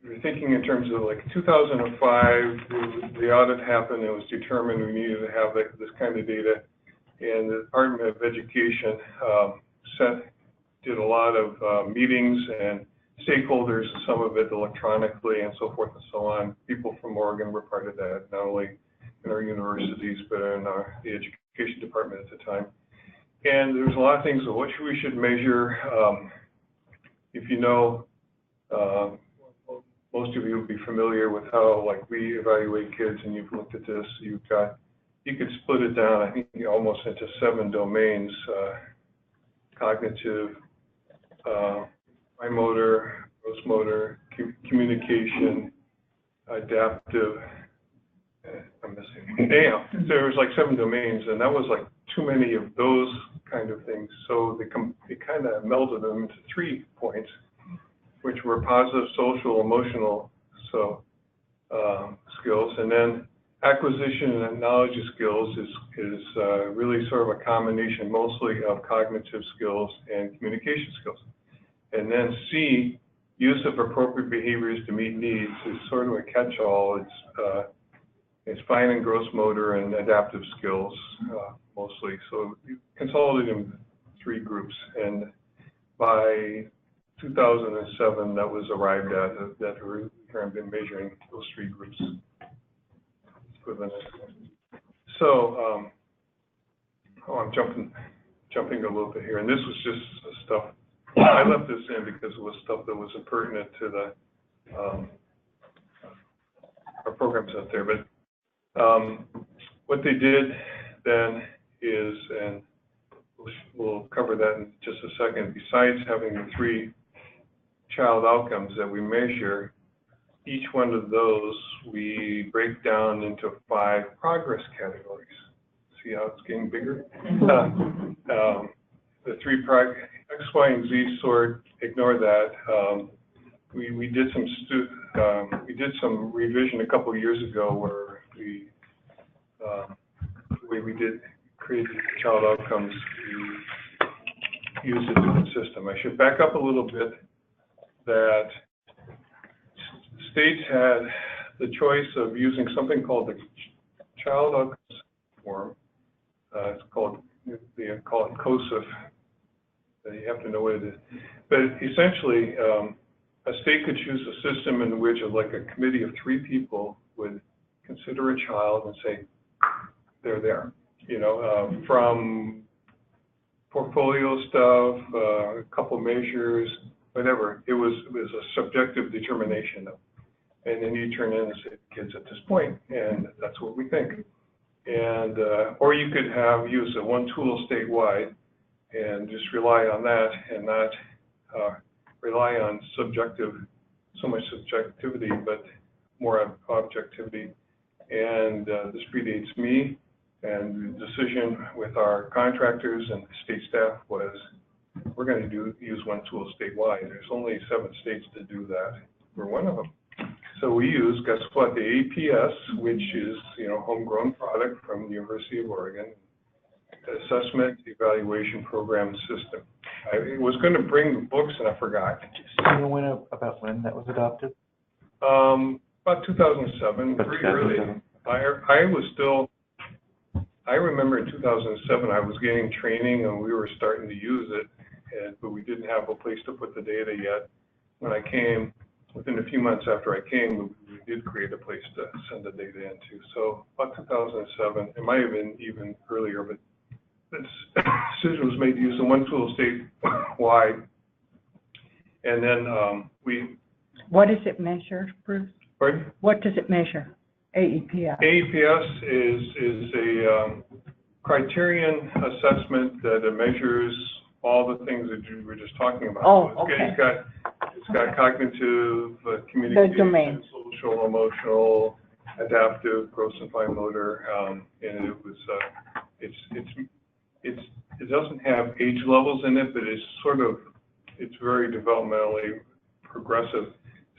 we're thinking in terms of like 2005, the audit happened. It was determined we needed to have this kind of data. And the Department of Education did a lot of meetings and stakeholders, some of it electronically and so forth and so on. People from Oregon were part of that, not only in our universities, but in the education department at the time. And there's a lot of things of what we should measure. If you know, most of you will be familiar with how like we evaluate kids, and you've looked at this. You could split it down, I think, almost into 7 domains: cognitive, fine motor, gross motor, communication, adaptive. I'm missing. Anyhow, so there was like 7 domains, and that was like too many of those kind of things. So they kind of melded them into 3 points, which were positive, social, emotional, skills, and then acquisition and knowledge of skills is really sort of a combination mostly of cognitive skills and communication skills. And then C, use of appropriate behaviors to meet needs, is sort of a catch-all. It's fine and gross motor and adaptive skills mostly. So you consolidate them into 3 groups, and by 2007, that was arrived at, that we have been measuring those 3 groups. So, I'm jumping a little bit here, and this was just stuff. I left this in because it was stuff that was pertinent to the our programs out there. But what they did then is, and we'll cover that in just a second. Besides having the 3 child outcomes that we measure, each one of those we break down into 5 progress categories. See how it's getting bigger? The 3 X, Y, and Z sort, ignore that. we did some revision a couple of years ago where the way we did create child outcomes, we used a different system. I should back up a little bit that states had the choice of using something called the child outcomes form. It's called, they call it COSIF. You have to know what it is. But essentially, a state could choose a system in which like a committee of 3 people would consider a child and say, they're there. You know, from portfolio stuff, a couple measures, whatever. It was a subjective determination. And then you turn in and say, kids at this point, and that's what we think. And, or you could use one tool statewide and just rely on that and not rely on so much subjectivity, but more objectivity. And this predates me, and the decision with our contractors and state staff was, we're going to use one tool statewide. There's only 7 states to do that. We're one of them. So we use, guess what, the APS, which is, homegrown product from the University of Oregon, Assessment Evaluation Program System. I was going to bring the books and I forgot. Do you know about when that was adopted? About 2007, pretty early. I remember in 2007 I was getting training and we were starting to use it, but we didn't have a place to put the data yet. When I came, within a few months after I came, we did create a place to send the data into. So about 2007, it might have been even earlier, but this decision was made to use the one tool statewide. And then What does it measure, Bruce? Pardon? What does it measure? AEPS. AEPS is a criterion assessment that measures all the things that you were just talking about. Oh, so okay. It's got cognitive, communication, social, emotional, adaptive, gross and fine motor, and it was it doesn't have age levels in it, but it's very developmentally progressive,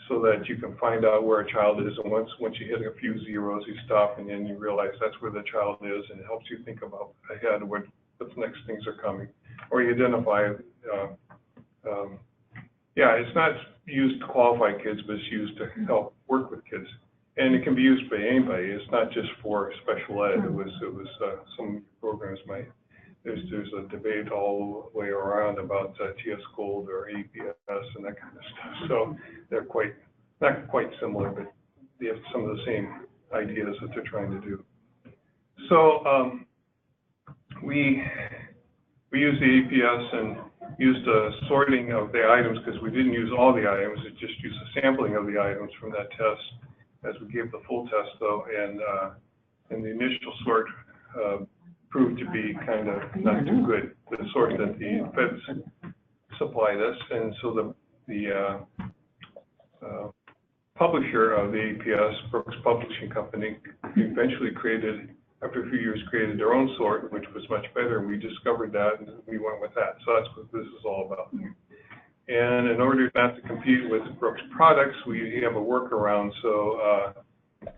so that you can find out where a child is, and once you hit a few zeros, you stop, and then you realize that's where the child is, and it helps you think about ahead what the next things are coming, or you identify. It's not used to qualify kids, but it's used to help work with kids, and it can be used by anybody. It's not just for special ed. It was some programs might. There's a debate all the way around about TS Gold or APS and that kind of stuff. So they're not quite similar, but they have some of the same ideas that they're trying to do. So we used the APS and used a sorting of the items, because we didn't use all the items. It just used a sampling of the items from that test as we gave the full test, though. And the initial sort proved to be kind of not too good, the sort that the feds supplied us. And so the publisher of the APS, Brooks Publishing Company, eventually after a few years, created their own sort, which was much better. And we discovered that, and we went with that. So that's what this is all about. And in order not to compete with Brooks products, we have a workaround. So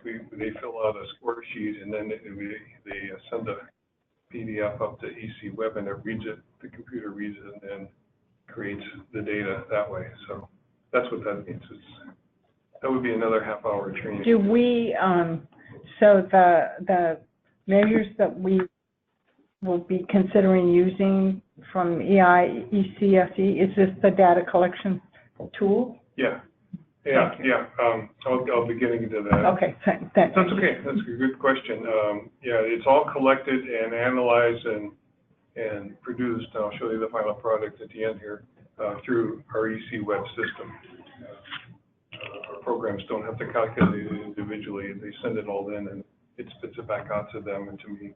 they fill out a score sheet, and then they send a PDF up to EC Web, and it reads it. The computer reads it and then creates the data that way. So that's what that means. That would be another half-hour training. Do we? So the measures that we will be considering using from ECSE, is this the data collection tool? Yeah. I'll be getting into that. Okay, thanks. That's okay. That's a good question. It's all collected and analyzed and produced. I'll show you the final product at the end here through our EC Web system. Our programs don't have to calculate it individually. They send it all in, and it spits it back out to them and to me.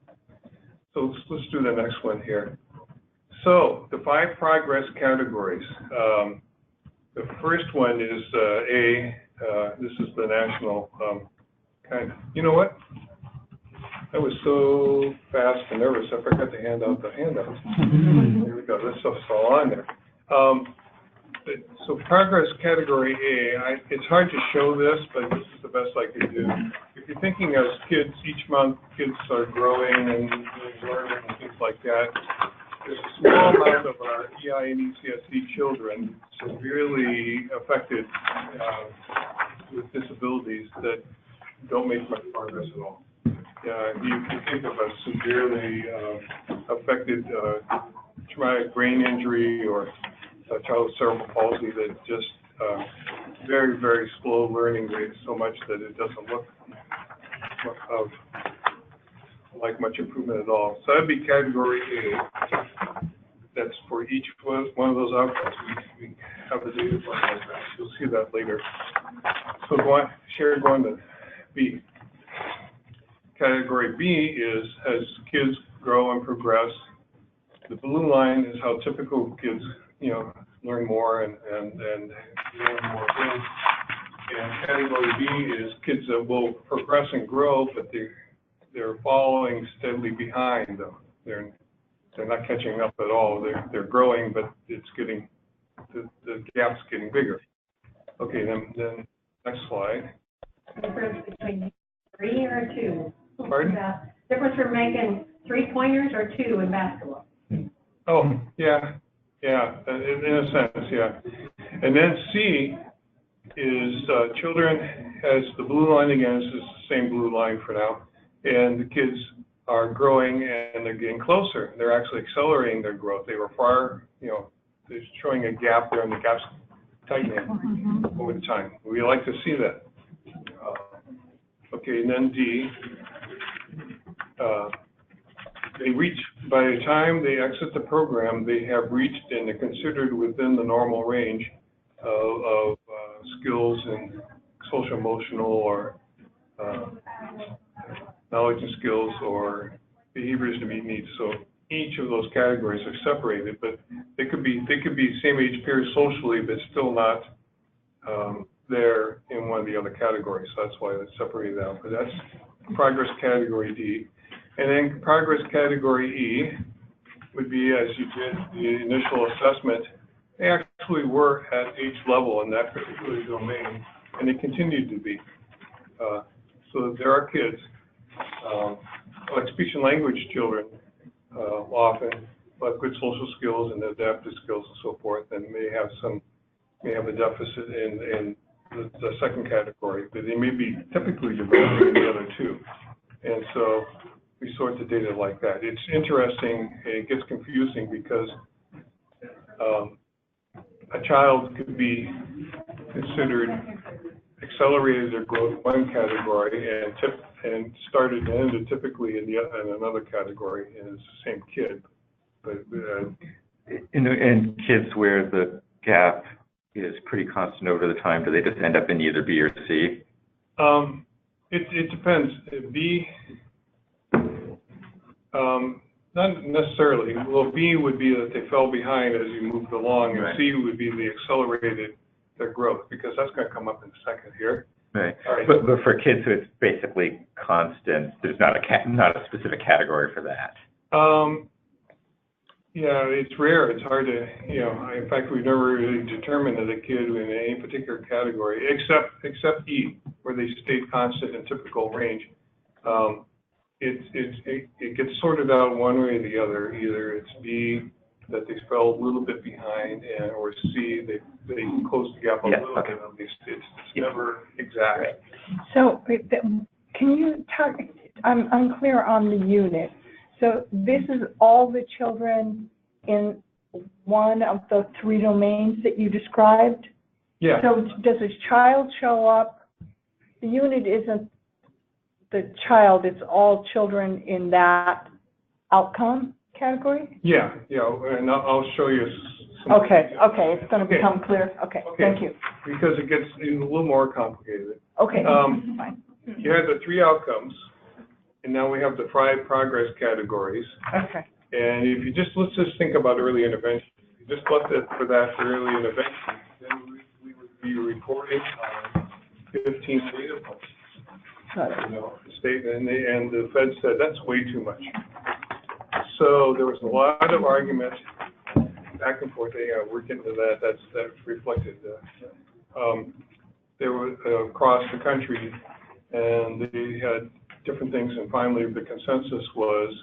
So let's do the next one here. So the 5 progress categories. The first one is this is the national kind of, you know what? I was so fast and nervous, I forgot to hand out the handouts. Here we go, this stuff's all on there. So progress category A, it's hard to show this, but this is the best I could do. If you're thinking as kids, each month kids are growing and learning and things like that, there's a small amount of our EI and ECSD children severely affected with disabilities that don't make much progress at all. You can think of a severely affected traumatic brain injury or a child with cerebral palsy that just very, very slow learning rate, so much that it doesn't look like much improvement at all. So that'd be category A. That's for each one of those outcomes. We have the data for that. You'll see that later. So going to B. Category B is as kids grow and progress. The blue line is how typical kids, learn more and learn more things. And category B is kids that will progress and grow, but they're following steadily behind them. They're not catching up at all. They're growing, but it's getting the gap's getting bigger. Okay, then next slide. Difference between 3 or 2? Pardon? Difference for making 3-pointers or 2 in basketball? Oh, yeah, in a sense, yeah. And then C is children, as the blue line again, is the same blue line for now, and the kids are growing and they're getting closer. They're actually accelerating their growth. They were far, they're showing a gap there, and the gap's tightening over time. We like to see that. Okay, and then D. They reach, by the time they exit the program, they have reached and they're considered within the normal range of skills and social emotional or knowledge and skills or behaviors to meet needs. So each of those categories are separated, but they could be same age peers socially, but still not there in one of the other categories. So that's why it's separated out. But that's progress category D. And then progress category E would be, as you did the initial assessment, they actually were at age level in that particular domain, and they continued to be. So there are kids, like speech and language children, often have good social skills and adaptive skills and so forth, and may have a deficit in the second category, but they may be typically developing in the other two. And so we sort the data like that. It's interesting, it gets confusing because a child could be considered accelerated their growth in one category and started and ended typically in another category, and it's the same kid. But in kids where the gap is pretty constant over the time, do they just end up in either B or C? It depends. B, not necessarily. Well, B would be that they fell behind as you moved along, and right. C would be the accelerated their growth, because that's going to come up in a second here. Right. Right. But for kids who it's basically constant, there's not a specific category for that. Yeah, it's rare. It's hard to, in fact, we've never really determined that a kid in any particular category, except E, where they stay constant in typical range. It gets sorted out one way or the other. Either it's B, that they fell a little bit behind, or C, they closed the gap a little bit. At least it's never exact. So can you talk? I'm unclear on the unit. So this is all the children in one of the 3 domains that you described? Yeah. So does a child show up? The unit isn't the child, it's all children in that outcome category? Yeah, and I'll show you some. Okay, it's going to become clear. Okay, thank you. Because it gets a little more complicated. Okay, fine. You had the 3 outcomes, and now we have the 5 progress categories. Okay. And if let's just think about early intervention. If you just left it for that for early intervention, then we would be reporting on 15 data points. The state and the Fed said that's way too much. So there was a lot of argument back and forth, we're getting to that, that's reflected. They were across the country, and they had different things, and finally the consensus was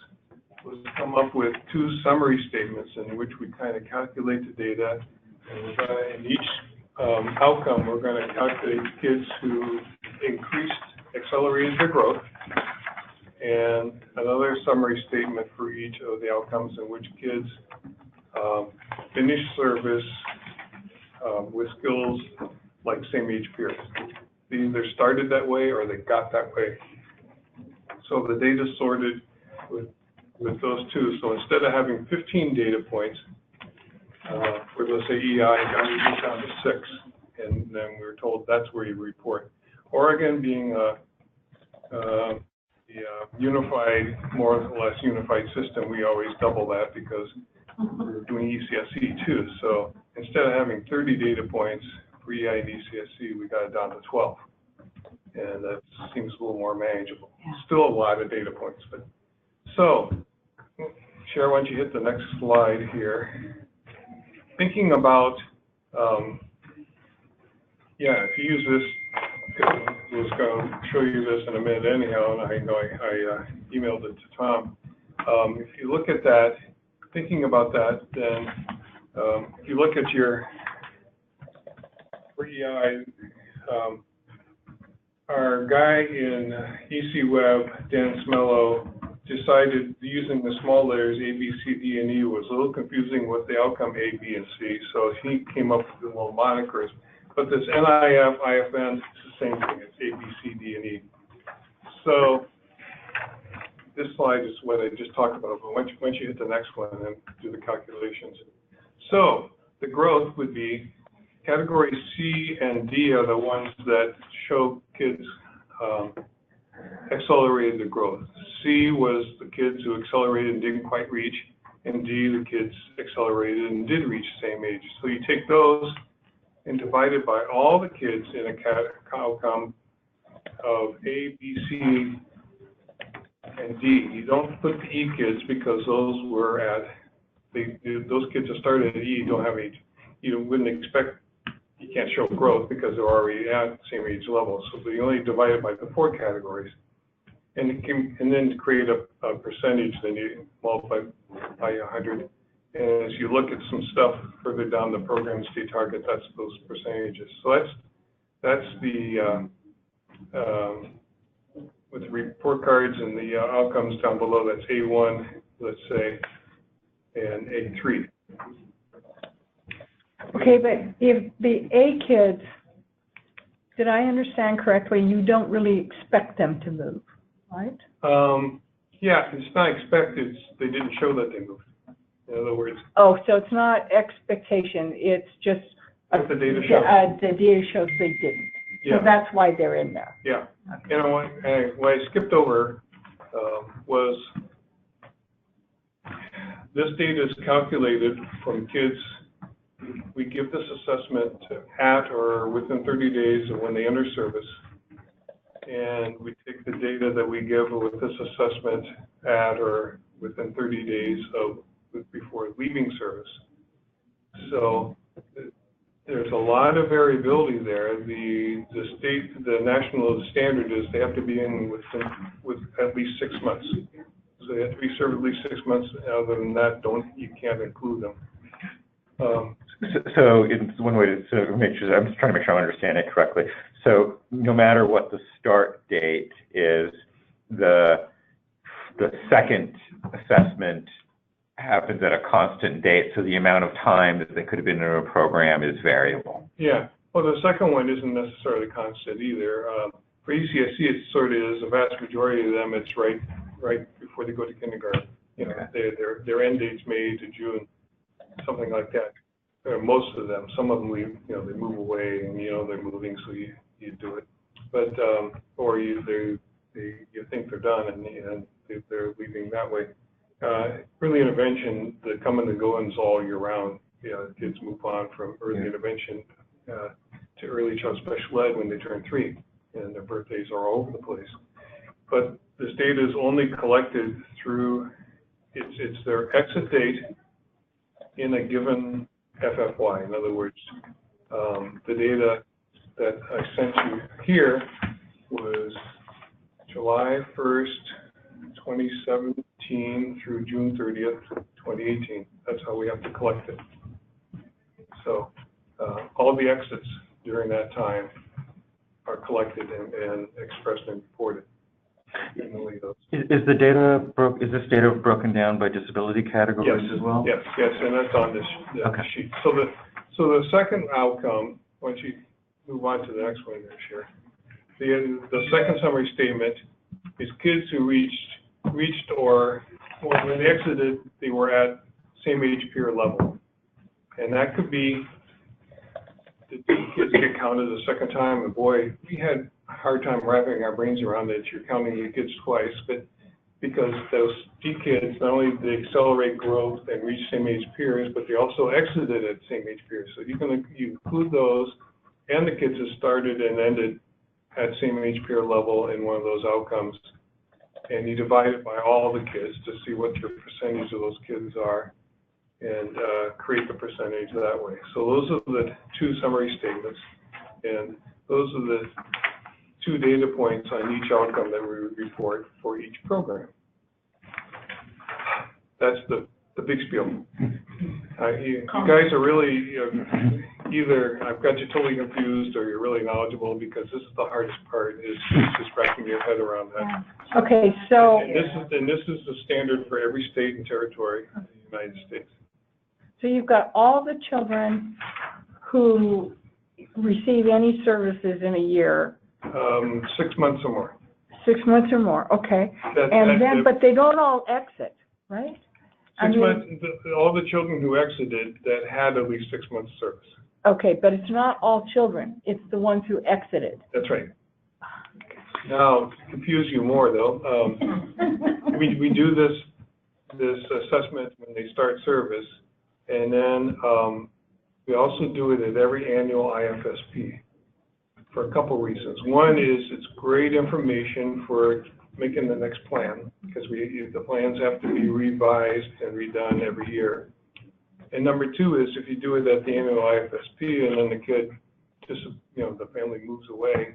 to come up with 2 summary statements in which we kind of calculate the data, and we're going to, in each outcome, we're going to calculate kids who accelerated their growth, and another summary statement for each of the outcomes in which kids finished service with skills like same age peers. They either started that way or they got that way. So the data sorted with those 2. So instead of having 15 data points, for let's say EI, got reduced down to 6, and then we were told that's where you report. Oregon being the unified, more or less unified system, we always double that because we're doing ECSE too. So instead of having 30 data points for EI and ECSE, we got it down to 12. And that seems a little more manageable. Yeah. Still a lot of data points. But so, Sharon, why don't you hit the next slide here? Thinking about, if you use this, I was going to show you this in a minute anyhow, and I know I emailed it to Tom. If you look at that, thinking about that, then if you look at your EI, our guy in EC Web, Dan Smello, decided using the small letters A, B, C, D, and E was a little confusing with the outcome A, B, and C, so he came up with little monikers. But this NIF, IFN, it's the same thing. It's A, B, C, D, and E. So this slide is what I just talked about, but once you hit the next one and then do the calculations. So the growth would be category C and D are the ones that show kids accelerated the growth. C was the kids who accelerated and didn't quite reach, and D, the kids accelerated and did reach the same age. So you take those and divide it by all the kids in a outcome of A, B, C, and D. You don't put the E kids because those were those kids that started at E don't have age. You wouldn't expect, you can't show growth because they're already at the same age level. So you only divide it by the 4 categories. And then to create a percentage, then you multiply by 100. And as you look at some stuff further down the program state target, that's those percentages. So that's the with the report cards and the outcomes down below. That's A1, let's say, and A3. Okay, but if the A kids, did I understand correctly, you don't really expect them to move, right? Yeah, it's not expected. They didn't show that they moved. In other words. Oh, so it's not expectation. It's just what the data shows. The data shows they didn't. Yeah. So that's why they're in there. Yeah. Okay. You know what I skipped over was this data is calculated from kids. We give this assessment at or within 30 days of when they enter service, and we take the data that we give with this assessment at or within 30 days of before leaving service. So there's a lot of variability there. The national standard is they have to be in with at least 6 months. So they have to be served at least 6 months. Other than that, you can't include them. So it's one way to make sure, I'm just trying to make sure I understand it correctly. So no matter what the start date is, the second assessment happens at a constant date, so the amount of time that they could have been in a program is variable. Yeah. Well, the second one isn't necessarily constant either. For ECSE, it sort of is. The vast majority of them, it's right before they go to kindergarten. You know, their end date's May to June, something like that. Most of them. Some of them leave. You know, they move away, and they're moving, so you do it. But or you think they're done, and they're leaving that way. Early intervention, the coming and goings all year round. Kids move on from early intervention to early child special ed when they turn 3, and their birthdays are all over the place. But this data is only collected through it's their exit date in a given FFY. In other words, the data that I sent you here was July 1st, 2017 through June 30th, 2018. That's how we have to collect it. So all the exits during that time are collected and expressed and reported. Is this data broken down by disability categories as well? Yes, and that's on this sheet. So the second outcome, once you move on to the next one there, the second summary statement is kids who reached or when they exited, they were at same age peer level. And that could be the kids get counted the second time, and boy, we had a hard time wrapping our brains around that you're counting your kids twice, but because those D kids, not only did they accelerate growth and reach same age peers, but they also exited at same age peers. So you include those and the kids that started and ended at same age peer level in one of those outcomes, and you divide it by all the kids to see what your percentage of those kids are, and create the percentage that way. So those are the two summary statements, and those are the two data points on each outcome that we report for each program. That's the big spiel. You guys are really either I've got you totally confused or you're really knowledgeable, because this is the hardest part, is just wrapping your head around that. Okay, so And this is the standard for every state and territory in the United States. So you've got all the children who receive any services in a year. 6 months or more. 6 months or more, okay. But they don't all exit, right? 6 months, all the children who exited that had at least 6 months service. Okay, but it's not all children, it's the ones who exited. That's right. Now, to confuse you more though, we do this assessment when they start service, and then we also do it at every annual IFSP for a couple reasons. One is it's great information for making the next plan, because the plans have to be revised and redone every year. And number two is if you do it at the annual IFSP and then the kid just, the family moves away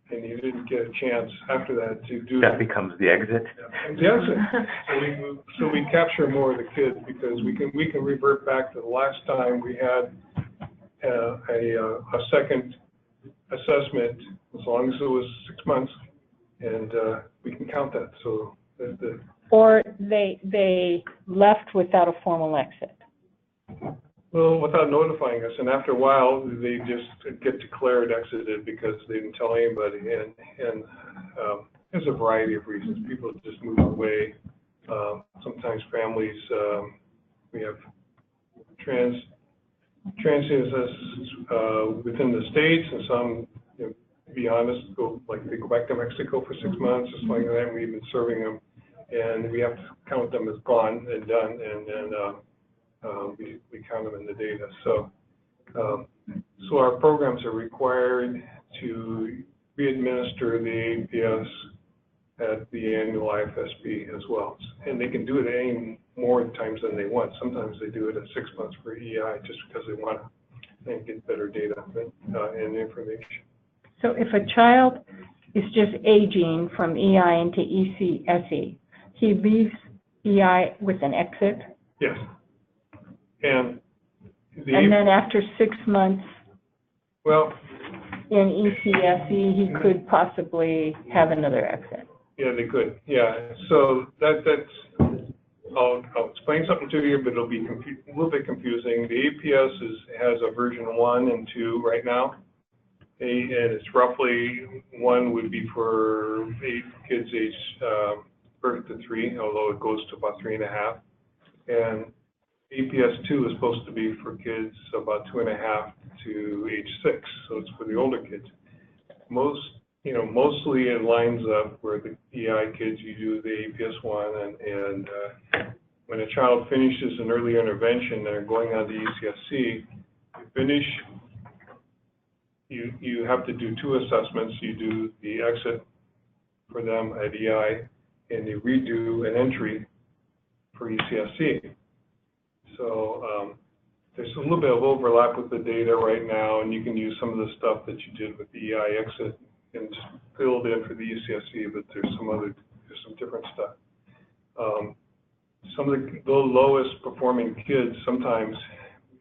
and you didn't get a chance after that to do that becomes the exit. The exit. So we capture more of the kids, because we can revert back to the last time we had a second assessment, as long as it was 6 months, and we can count that. So or they left without a formal exit. Well, without notifying us, and after a while, they just get declared exited because they didn't tell anybody, and there's a variety of reasons. People just move away. Sometimes families, we have transits within the states, and some, to be honest, they go back to Mexico for 6 months, just like that, and we've been serving them, and we have to count them as gone and done, and then we count them in the data. So our programs are required to re-administer the APS at the annual IFSP as well. And they can do it any more times than they want. Sometimes they do it at 6 months for EI just because they want to get better data and information. So if a child is just aging from EI into ECSE, he leaves EI with an exit? Yes. And then after 6 months, well, in ECSE, he could possibly have another exit. Yeah, they could. Yeah. So that's I'll explain something to you, but it'll be a little bit confusing. The APS has a version 1 and 2 right now, and it's roughly 1 would be for 8 kids aged birth to 3, although it goes to about 3.5, and APS 2 is supposed to be for kids about 2.5 to age 6, so it's for the older kids. Mostly it lines up where the EI kids, you do the APS 1, and when a child finishes an early intervention and they're going on to ECSC, you have to do 2 assessments. You do the exit for them at EI, and you redo an entry for ECSC. So there's a little bit of overlap with the data right now, and you can use some of the stuff that you did with the EI exit and just filled in for the ECSE, but there's some different stuff. Some of the lowest performing kids, sometimes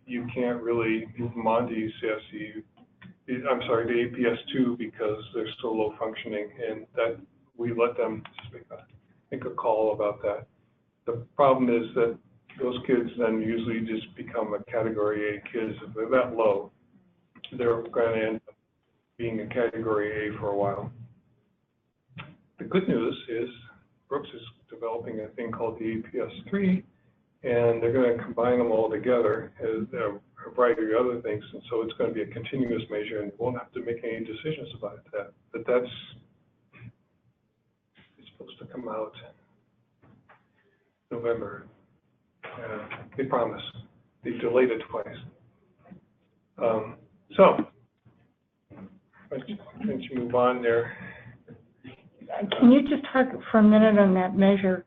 you can't really move them on to ECSE, I'm sorry, to APS2 because they're so low functioning, and that we let them just make a call about that. The problem is that those kids then usually just become a Category A kids. If they're that low, they're going to end up being a Category A for a while. The good news is Brooks is developing a thing called the APS3, and they're going to combine them all together as a variety of other things, and so it's going to be a continuous measure, and you won't have to make any decisions about that. But it's supposed to come out November. They promise. They've delayed it twice. So, let's move on there. Can you just talk for a minute on that measure?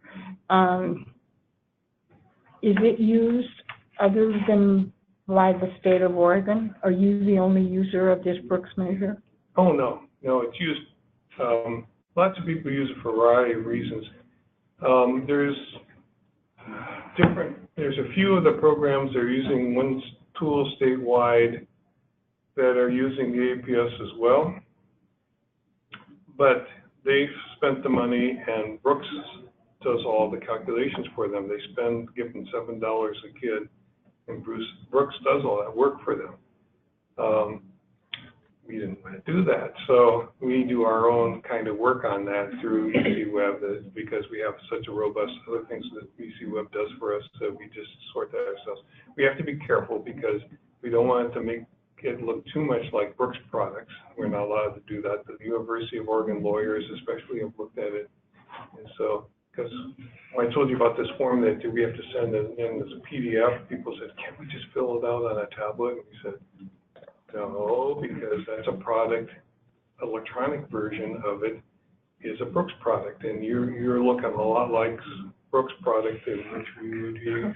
Is it used other than by the state of Oregon? Are you the only user of this Brooks measure? Oh, no, it's used, lots of people use it for a variety of reasons. There's a few of the programs that are using one tool statewide that are using the APS as well, but they've spent the money and Brooks does all the calculations for them. They give them $7 a kid, and Brooks does all that work for them. We didn't want to do that, so we do our own kind of work on that through ECWeb because we have such a robust other things that ECWeb does for us that we just sort that ourselves. We have to be careful because we don't want it to make it look too much like Brooks products. We're not allowed to do that. The University of Oregon lawyers especially have looked at it, and so because when I told you about this form that we have to send in as a PDF, people said, can't we just fill it out on a tablet? And we said, no, because that's a product, electronic version of it is a Brooks product, and you're looking a lot like Brooks product in which we would use.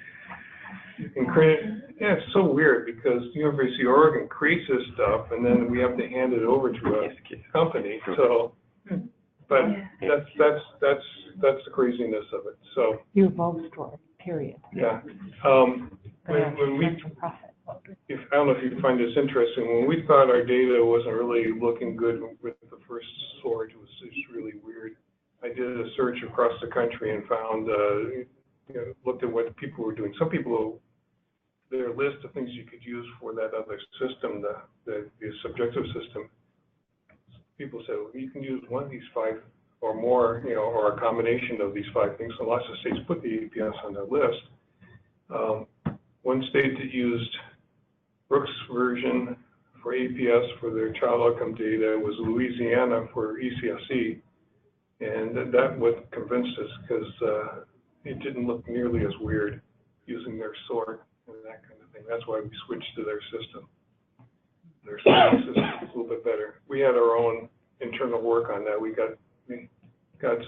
And create, yeah, it's so weird because the University of Oregon creates this stuff, and then we have to hand it over to a company. So, but that's the craziness of it. So You both store, period. yeah. When we, I don't know if you find this interesting, when we thought our data wasn't really looking good with the first sort, it was just really weird. I did a search across the country and found, looked at what people were doing. Some people, their list of things you could use for that other system, the subjective system, people said, well, you can use one of these 5 or more, or a combination of these 5 things. So lots of states put the APS on their list. One state that used Brooks version for APS for their child outcome data was Louisiana for ECSE, and that what convinced us because it didn't look nearly as weird using their sort and that kind of thing. That's why we switched to their system. Their sorting system is a little bit better. We had our own internal work on that. We got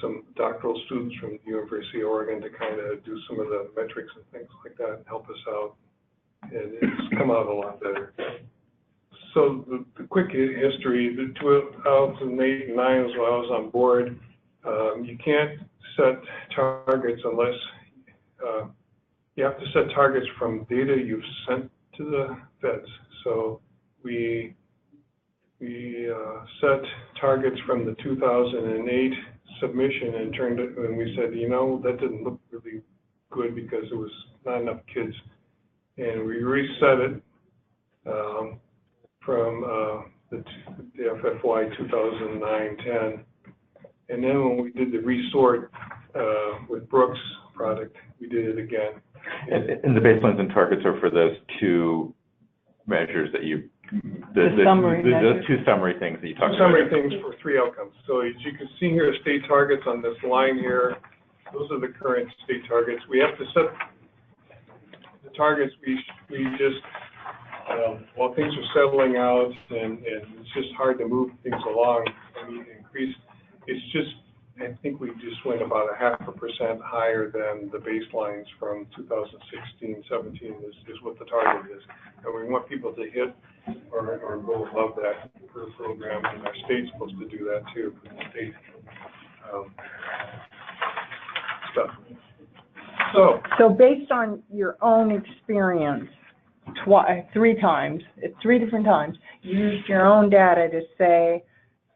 some doctoral students from the University of Oregon to kind of do some of the metrics and things like that and help us out. And it's come out a lot better. So the quick history, the 2008 and 2009 was when I was on board. You can't set targets unless you have to set targets from data you've sent to the feds. So we set targets from the 2008 submission and and we said, that didn't look really good because there was not enough kids. And we reset it from the FFY 2009-10. And then when we did the resort with Brooks product, we did it again. And the baselines and targets are for those 2 measures that you, the those 2 summary things that you talked about. Summary things for 3 outcomes. So as you can see here, state targets on this line here, those are the current state targets. We have to set the targets. We just, while things are settling out and it's just hard to move things along and increase, it's just I think we just went about 0.5% higher than the baselines from 2016, 17 is what the target is. And we want people to hit or go above that per program, and our state's supposed to do that too, for the state stuff. So based on your own experience, 3 times, at 3 different times, you used your own data to say,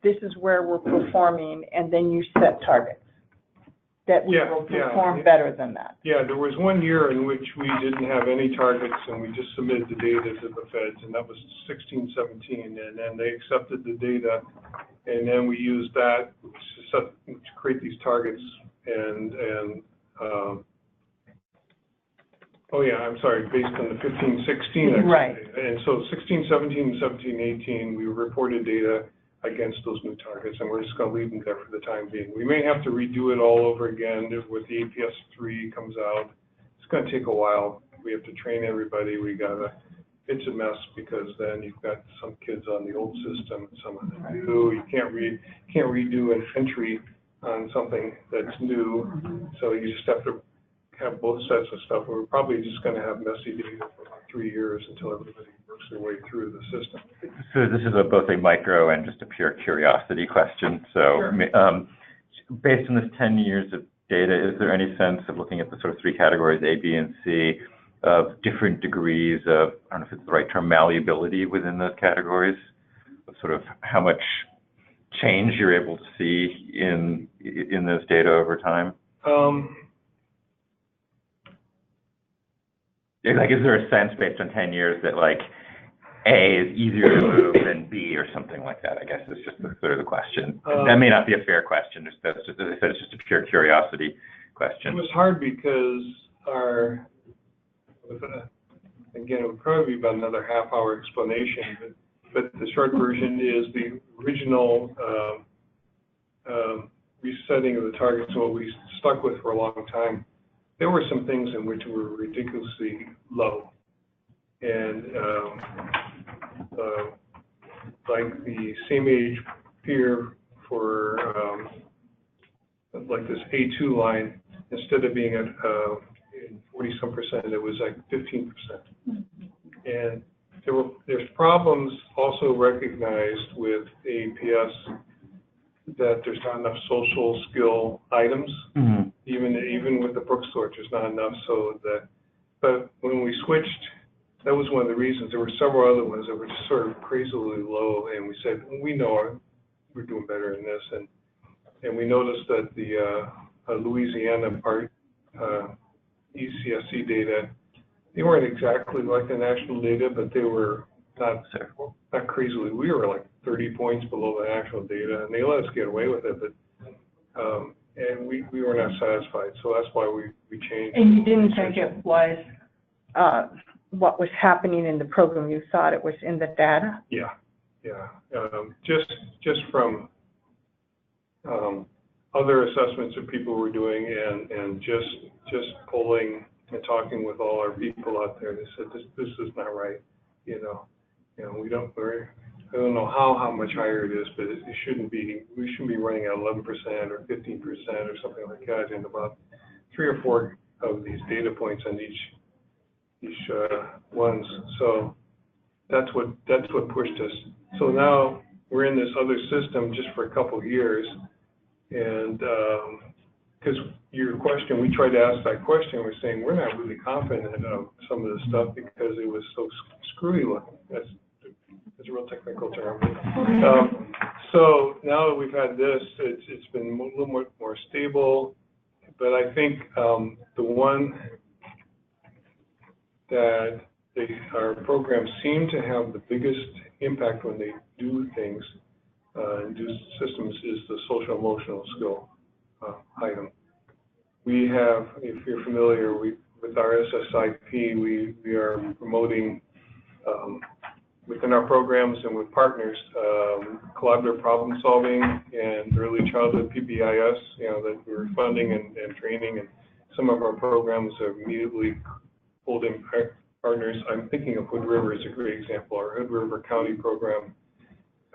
this is where we're performing, and then you set targets that we will perform better than that. Yeah, there was one year in which we didn't have any targets, and we just submitted the data to the feds, and that was 16, 17, and then they accepted the data, and then we used that to create these targets, based on the 15, 16. Right. And so 16, 17, 17, 18, we reported data against those new targets, and we're just going to leave them there for the time being. We may have to redo it all over again with the APS 3 comes out. It's going to take a while. We have to train everybody. It's a mess because then you've got some kids on the old system and some on the new. You can't redo an entry on something that's new, so you just have to have both sets of stuff. We're probably just going to have messy data for about 3 years until everybody works their way through the system. So this is both a micro and just a pure curiosity question. So Sure. Based on this 10 years of data, is there any sense of looking at the sort of 3 categories, A, B, and C, of different degrees of, I don't know if it's the right term, malleability within those categories, of sort of how much change you're able to see in those data over time? Like, is there a sense based on 10 years that, like, A is easier to move than B or something like that? I guess it's just sort of the question. That may not be a fair question. That's just, as I said, it's just a pure curiosity question. It was hard because again, it would probably be about another half-hour explanation, but the short version is the original resetting of the targets, and what we stuck with for a long time. There were some things in which were ridiculously low, and like the same age peer for like this A2 line, instead of being at 40-some%, it was like 15%. And there's problems also recognized with APS that there's not enough social skill items. Mm-hmm. Even with the Brooks torch, there's not enough. But when we switched, that was one of the reasons. There were several other ones that were just sort of crazily low, and we said, we know we're doing better in this. And we noticed that the Louisiana part, ECSC data, they weren't exactly like the national data, but they were not crazily. We were like 30 points below the actual data, and they let us get away with it, but and we were not satisfied, so that's why we changed. And you didn't think it was what was happening in the program, you thought it was in the data? Yeah. Just from other assessments that people were doing, and just polling and talking with all our people out there, they said this is not right. I don't know how much higher it is, but it shouldn't be. We shouldn't be running at 11% or 15% or something like that in about 3 or 4 of these data points on each ones. So that's what pushed us. So now we're in this other system just for a couple of years, and because your question, we tried to ask that question. We're saying we're not really confident of some of this stuff because it was so screwy looking. That's a real technical term. So now that we've had this, it's been a little more stable. But I think the one that our programs seem to have the biggest impact when they do things and do systems is the social emotional skill item. We have, if you're familiar with our SSIP, we are promoting within our programs and with partners, collaborative problem solving and early childhood PBIS, that we're funding and training, and some of our programs are immediately holding partners. I'm thinking of Hood River as a great example. Our Hood River County program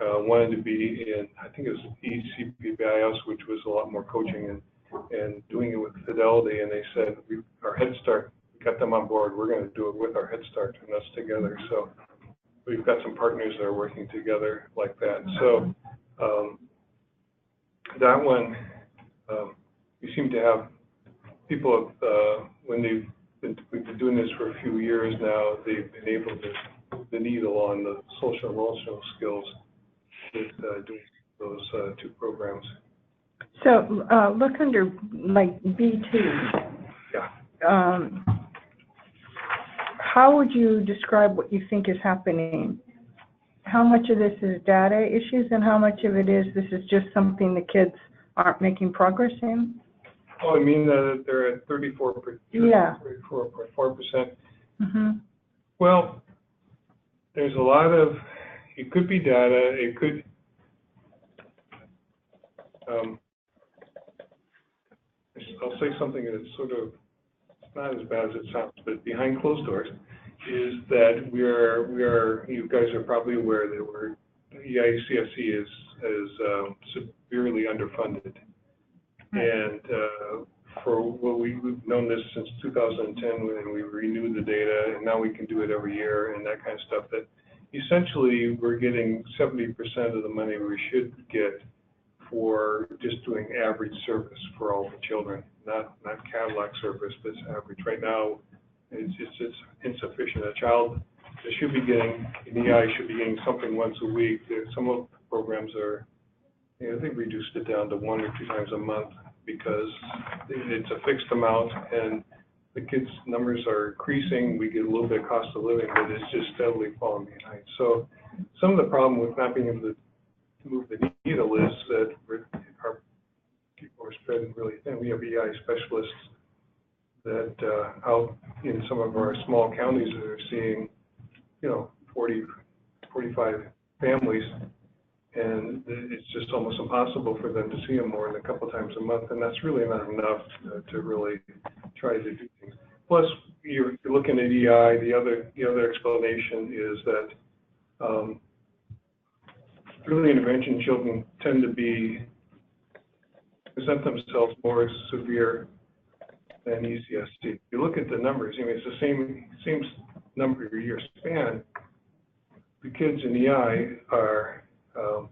wanted to be in, I think it was ECPBIS, which was a lot more coaching and doing it with fidelity. And they said, our Head Start, we got them on board. We're going to do it with our Head Start and us together. So we've got some partners that are working together like that. So that one, we seem to have people, when we've been doing this for a few years now, they've been able to the needle on the social emotional skills with doing those two programs. So look under like B2. Yeah. How would you describe what you think is happening? How much of this is data issues and how much of it is this is just something the kids aren't making progress in? Oh, I mean they're at 34.4%. Mm-hmm. Well, there's a lot of, it could be data, it could, I'll say something that's sort of not as bad as it sounds, but behind closed doors, is that we are, you guys are probably aware that EICSE is severely underfunded. And for what we've known this since 2010 when we renewed the data, and now we can do it every year and that kind of stuff, that essentially we're getting 70% of the money we should get for just doing average service for all the children, not Cadillac service, but it's average. Right now, it's insufficient. A child that should be getting, an EI should be getting something once a week. Some of the programs are, they've reduced it down to 1 or 2 times a month because it's a fixed amount and the kids' numbers are increasing. We get a little bit of cost of living, but it's just steadily falling behind. So some of the problem with not being able to move the needle is that our people are spread really thin. We have EI specialists that out in some of our small counties that are seeing, 40, 45 families, and it's just almost impossible for them to see them more than a couple times a month, and that's really not enough to really try to do things. Plus, you're looking at EI. The other explanation is that early intervention children tend to present themselves more as severe than ECSD. If you look at the numbers, it's the same number of year span. The kids in EI are going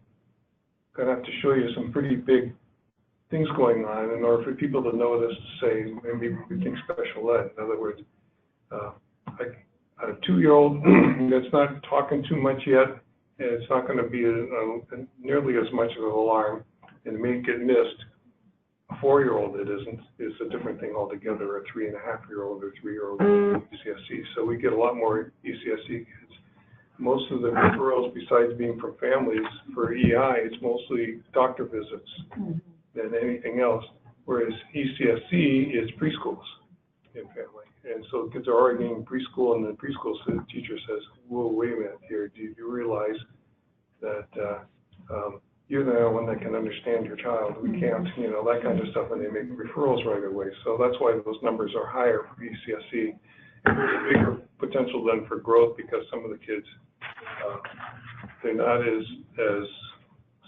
to have to show you some pretty big things going on in order for people to notice to say, maybe we think special ed. In other words, like a 2-year-old that's not talking too much yet, and it's not going to be nearly as much of an alarm, and it may get missed. A 4-year-old that isn't is a different thing altogether, a 3.5-year-old or 3-year-old ECSE. So we get a lot more ECSE kids. Most of the referrals, besides being from families for EI, it's mostly doctor visits than anything else, whereas ECSE is preschools in family. And so kids are already getting preschool, and the preschool teacher says, whoa, wait a minute here, do you realize that you're the only one that can understand your child? We can't, that kind of stuff, and they make referrals right away. So that's why those numbers are higher for ECSE. And there's a bigger potential then for growth because some of the kids, they're not as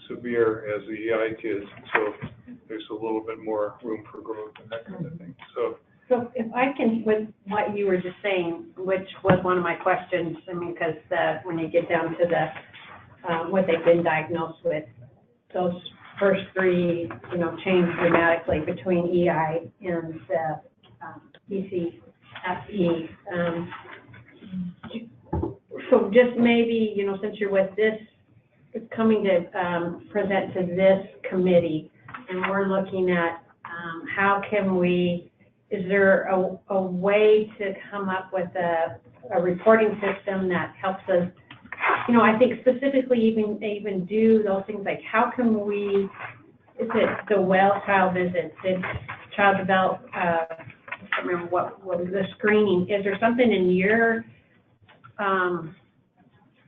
severe as the EI kids, so there's a little bit more room for growth and that kind of thing. So if I can, with what you were just saying, which was one of my questions, because when you get down to the what they've been diagnosed with, those first 3, change dramatically between EI and ECFE. So just maybe, since you're with this, it's coming to present to this committee, and we're looking at how can we, is there a way to come up with a reporting system that helps us, I think specifically even do those things like how can we, is it the well child visits, did child develop, I can't remember what was the screening, is there something in your,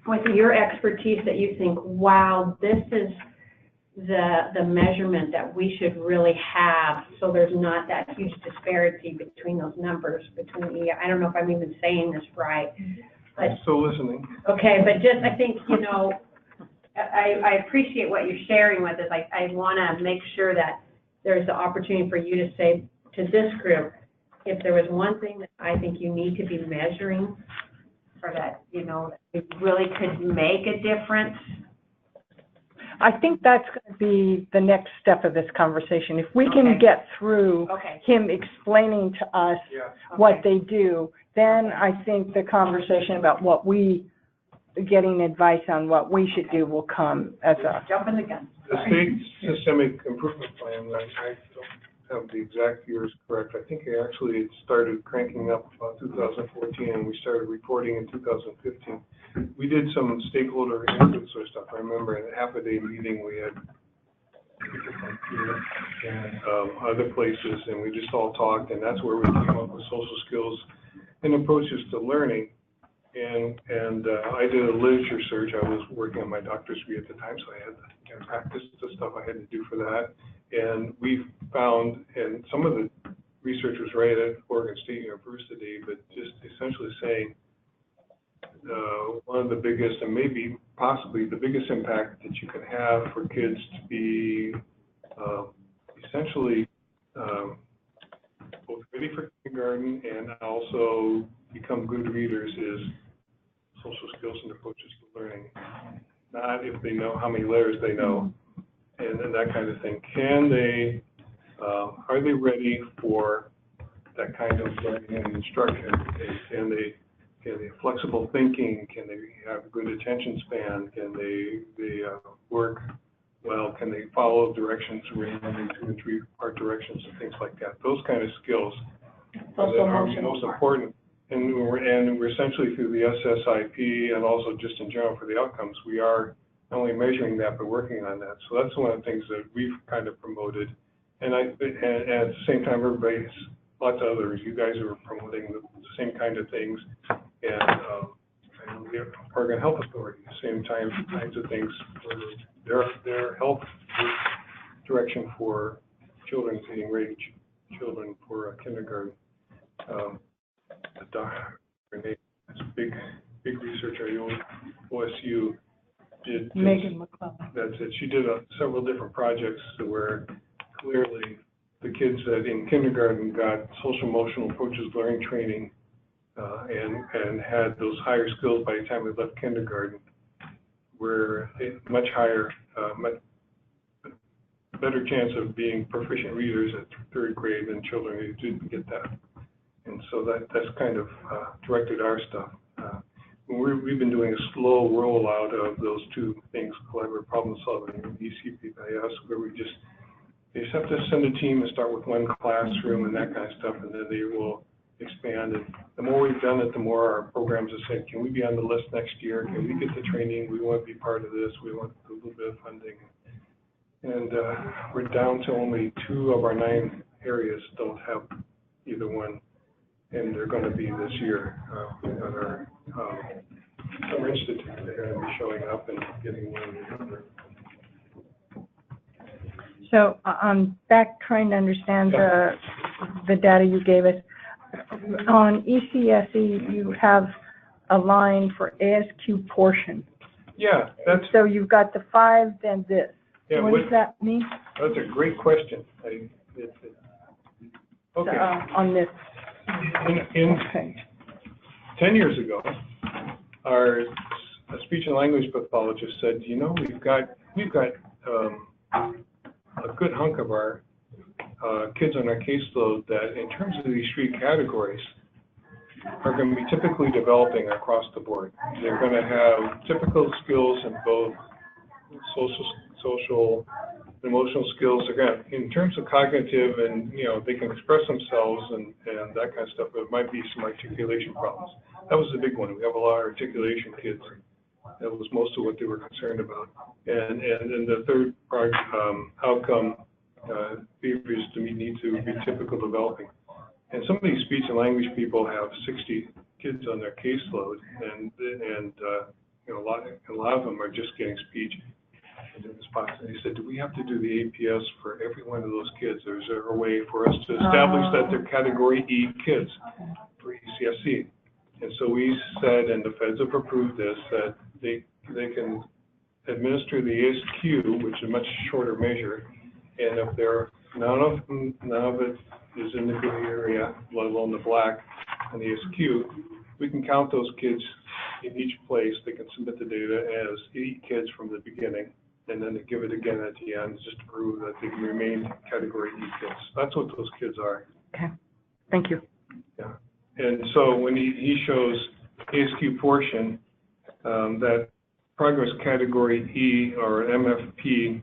with your expertise that you think, wow, this is the measurement that we should really have, so there's not that huge disparity between those numbers between I don't know if I'm even saying this right. But, I'm still listening. Okay, but just I think, I appreciate what you're sharing with us. I want to make sure that there's the opportunity for you to say to this group, if there was one thing that I think you need to be measuring, or that, you know, it really could make a difference. I think that's going to be the next step of this conversation. If we can get through him explaining to us what they do, then I think the conversation about what we, getting advice on what we should do will come as a... Jumping the gun. The state systemic improvement plan, I don't have the exact years correct. I think it started cranking up about 2014, and we started reporting in 2015. We did some stakeholder input sort of stuff. I remember in a half-a-day meeting, we had people from here and other places, and we just all talked, and that's where we came up with social skills and approaches to learning. And I did a literature search. I was working on my doctorate degree at the time, so I had to practice the stuff I had to do for that. And we found, and some of the research was right at Oregon State University, but just essentially saying one of the biggest, and maybe possibly the biggest impact that you can have for kids to be essentially both ready for kindergarten and also become good readers is social skills and approaches to learning. Not if they know how many letters they know and that kind of thing. Can they, are they ready for that kind of learning and instruction? Can they have flexible thinking? Can they have good attention span? Can they work well? Can they follow directions, randomly 2 and 3 part directions and things like that? Those kind of skills are most important. And we're essentially through the SSIP and also just in general for the outcomes, we are not only measuring that, but working on that. So that's one of the things that we've kind of promoted. And at the same time, lots of others, you guys are promoting the same kind of things. And the Oregon Health Authority, the same kinds of things for their health direction for children, getting ready children for kindergarten. Renee, that's a big researcher at OSU, did Megan McClellan. That's it. She did several different projects where clearly the kids that in kindergarten got social emotional approaches learning training and had those higher skills by the time they left kindergarten were much higher, much better chance of being proficient readers at 3rd grade than children who didn't get that. And so that's kind of directed our stuff. We've been doing a slow rollout of those 2 things, collaborative problem solving and ECPIS, where they just have to send a team and start with 1 classroom and that kind of stuff, and then they will expand. And the more we've done it, the more our programs have said, can we be on the list next year? Can we get the training? We want to be part of this. We want a little bit of funding. And we're down to only 2 of our 9 areas don't have either one. And they're going to be this year. We've got our Summer Institute. They're going to be showing up and getting one or the other. So I'm back trying to understand the data you gave us. On ECSE, you have a line for ASQ portion. Yeah, that's... So you've got the 5, then this. Yeah, what does that mean? That's a great question. Okay. On this. In 10 years ago, our speech and language pathologist said, you know, we've got a good hunk of our kids on our caseload that, in terms of these 3 categories, are going to be typically developing across the board. They're going to have typical skills in both social emotional skills. Again, in terms of cognitive, and they can express themselves and that kind of stuff, but it might be some articulation problems. That was the big one. We have a lot of articulation kids. That was most of what they were concerned about. And then the third part, outcome behaviors to need to be typical developing. And some of these speech and language people have 60 kids on their caseload, and a lot of them are just getting speech. And they said, do we have to do the APS for every one of those kids? Or is there a way for us to establish that they're Category E kids for ECSE? And so we said, and the feds have approved this, that they can administer the ASQ, which is a much shorter measure, and if none of it is in the gray area, let alone the black on the ASQ, we can count those kids in each place. They can submit the data as 8 kids from the beginning, and then they give it again at the end just to prove that they can remain category E kids. That's what those kids are. Okay, thank you. Yeah, and so when he shows ASQ portion, that progress category E or MFP,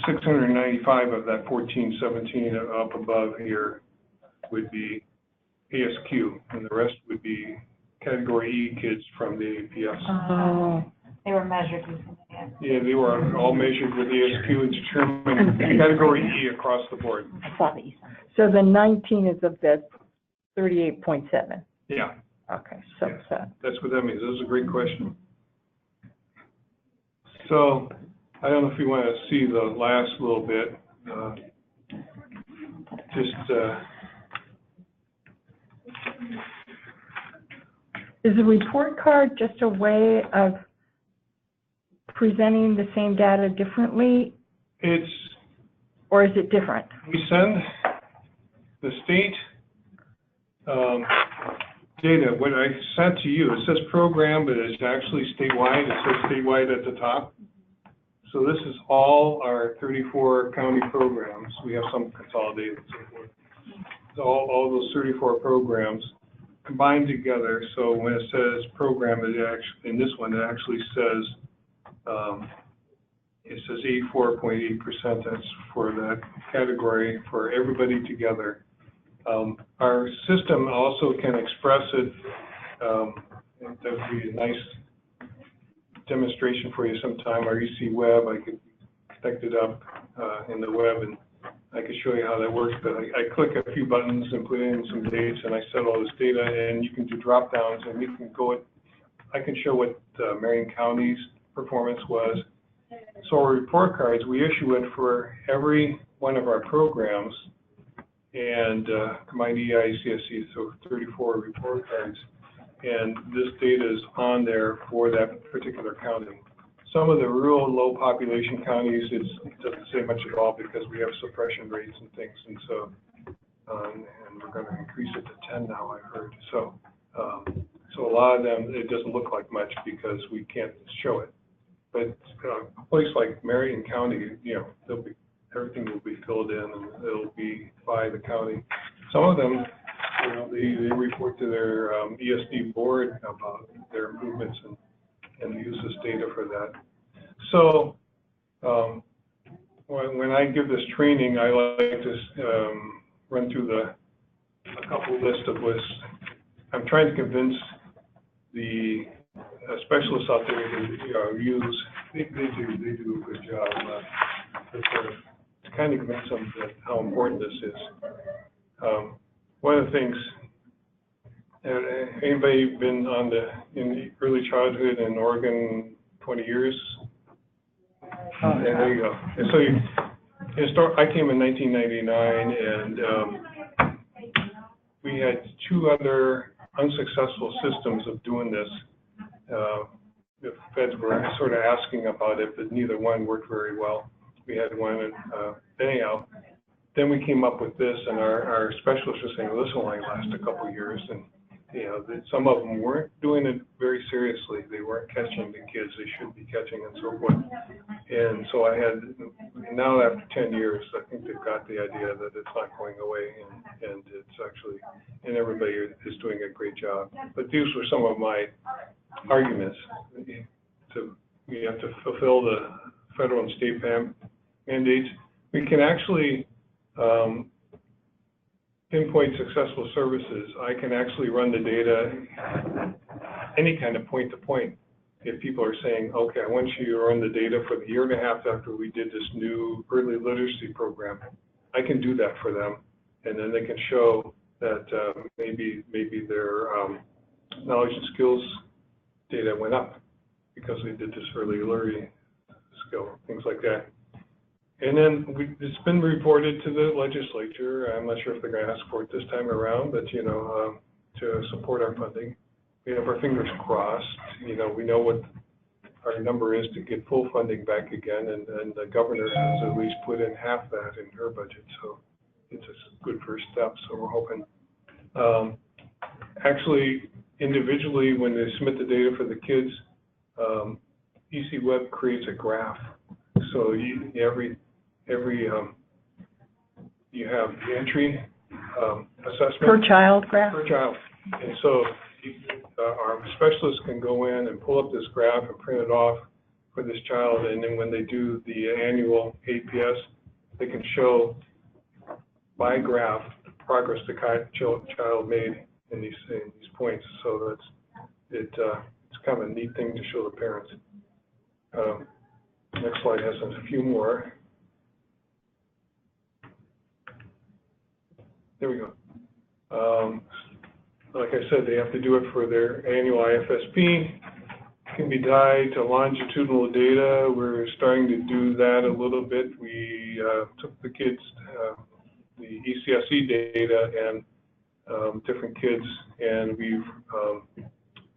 695 of that 1417 up above here would be ASQ, and the rest would be category E kids from the APS. Oh. They were measured using the ASQ. Yeah, they were all measured with the ASQ and determined category E across the board. I saw that you sent it. So the 19 is of the 38.7. Yeah. Okay, subset. That's what that means. This is a great question. So I don't know if you want to see the last little bit. Is the report card just a way of presenting the same data differently? Or is it different? We send the state data. What I sent to you, it says program, but it's actually statewide. It says statewide at the top. So this is all our 34 county programs. We have some consolidated and so forth. So all those 34 programs combined together. So when it says program, it actually, in this one, it actually says, it says 84.8%. That's for that category for everybody together. Our system also can express it. That would be a nice demonstration for you sometime. Our EC web, I could connect it up in the web, and I could show you how that works. But I click a few buttons and put in some dates, and I set all this data, and you can do drop downs, and we can go. I can show what Marion County's performance was. So our report cards, we issue it for every one of our programs, and combined EI, CSE, so 34 report cards. And this data is on there for that particular county. Some of the rural, low population counties, it doesn't say much at all because we have suppression rates and things, and so, and we're going to increase it to 10 now, I heard. So, so a lot of them, it doesn't look like much because we can't show it. But a place like Marion County, you know, everything will be filled in, and it'll be by the county. Some of them, you know, they report to their ESD board about their improvements and use this data for that. So when I give this training, I like to run through a couple list of lists. I'm trying to convince the specialists out there to use. They do a good job to kind of convince them that how important this is. One of the things, anybody been in early childhood in Oregon 20 years? And there you go. And so I came in 1999, and we had 2 other unsuccessful systems of doing this. The feds were sort of asking about it, but neither one worked very well. We had one, and anyhow, then we came up with this, and our specialists were saying, well, this will only last a couple of years, and you know, some of them weren't doing it very seriously. They weren't catching the kids they should be catching, and so forth. And so now after 10 years, I think they've got the idea that it's not going away, and it's actually, and everybody is doing a great job. But these were some of my arguments. We have to fulfill the federal and state mandates. We can actually pinpoint successful services. I can actually run the data any kind of point to point. If people are saying, okay, I want you to run the data for the 1.5 years after we did this new early literacy program, I can do that for them, and then they can show that maybe their knowledge and skills data went up because they did this early learning skill, things like that. And then it's been reported to the legislature. I'm not sure if they're going to ask for it this time around, but you know, to support our funding. We have our fingers crossed. You know, we know what our number is to get full funding back again, and the governor has at least put in half that in her budget, so it's a good first step, so we're hoping. Actually, individually, when they submit the data for the kids, EC Web creates a graph. So you have the entry assessment. Per child graph? Per child. And so our specialists can go in and pull up this graph and print it off for this child, and then when they do the annual APS, they can show by graph the progress the child made in these points. So it's kind of a neat thing to show the parents. Next slide has a few more. There we go. Like I said, they have to do it for their annual IFSP. It can be tied to longitudinal data. We're starting to do that a little bit. We took the kids, the ECSE data and different kids, and we've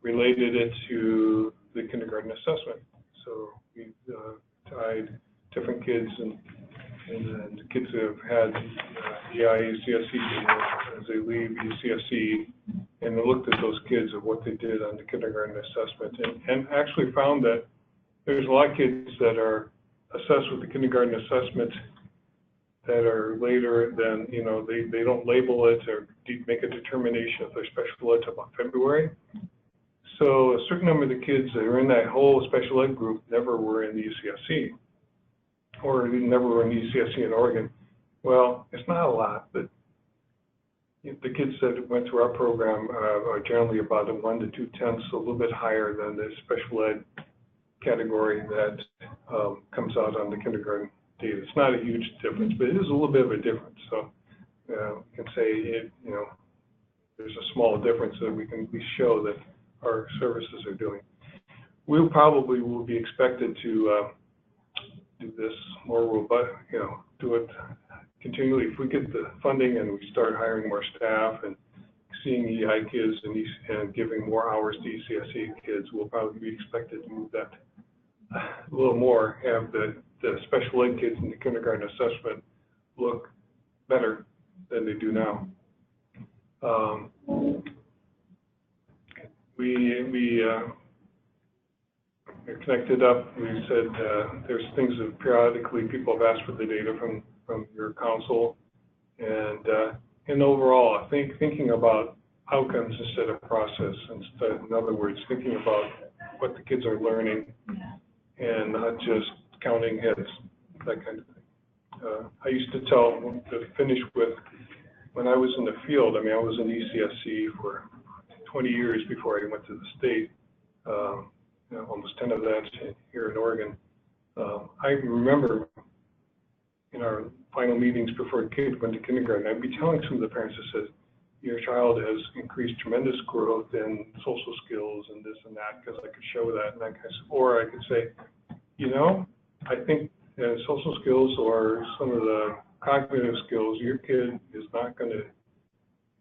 related it to the kindergarten assessment. So we've tied different kids and the kids that have had EI, ECSE data as they leave ECSE, and they looked at those kids of what they did on the kindergarten assessment, and actually found that there's a lot of kids that are assessed with the kindergarten assessment that are later than, you know, they don't label it or make a determination if they're special ed until about February. So a certain number of the kids that are in that whole special ed group never were in the ECSE, or never were in the ECSE in Oregon. Well, it's not a lot, but the kids that went through our program are generally about a 1 to 2/10, a little bit higher than the special ed category that comes out on the kindergarten data. It's not a huge difference, but it is a little bit of a difference. So we can say, you know, there's a small difference that we can show that our services are doing. We probably will be expected to do this more robust, you know, do it continually. If we get the funding and we start hiring more staff and seeing EI kids and giving more hours to ECSE kids, we'll probably be expected to move that a little more, have the special ed kids in the kindergarten assessment look better than they do now. We connected up. We said there's things that periodically people have asked for the data from your council, and overall, I think thinking about outcomes instead of process. In other words, thinking about what the kids are learning and not just counting hits, that kind of thing. I used to finish with, when I was in the field, I mean, I was in ECSE for 20 years before I went to the state, almost 10 of that here in Oregon. I remember in our final meetings before a kid went to kindergarten, I'd be telling some of the parents, I said, your child has increased tremendous growth in social skills and this and that, because I could show that and that kind of stuff. Or I could say, you know, I think social skills or some of the cognitive skills, your kid is not going to,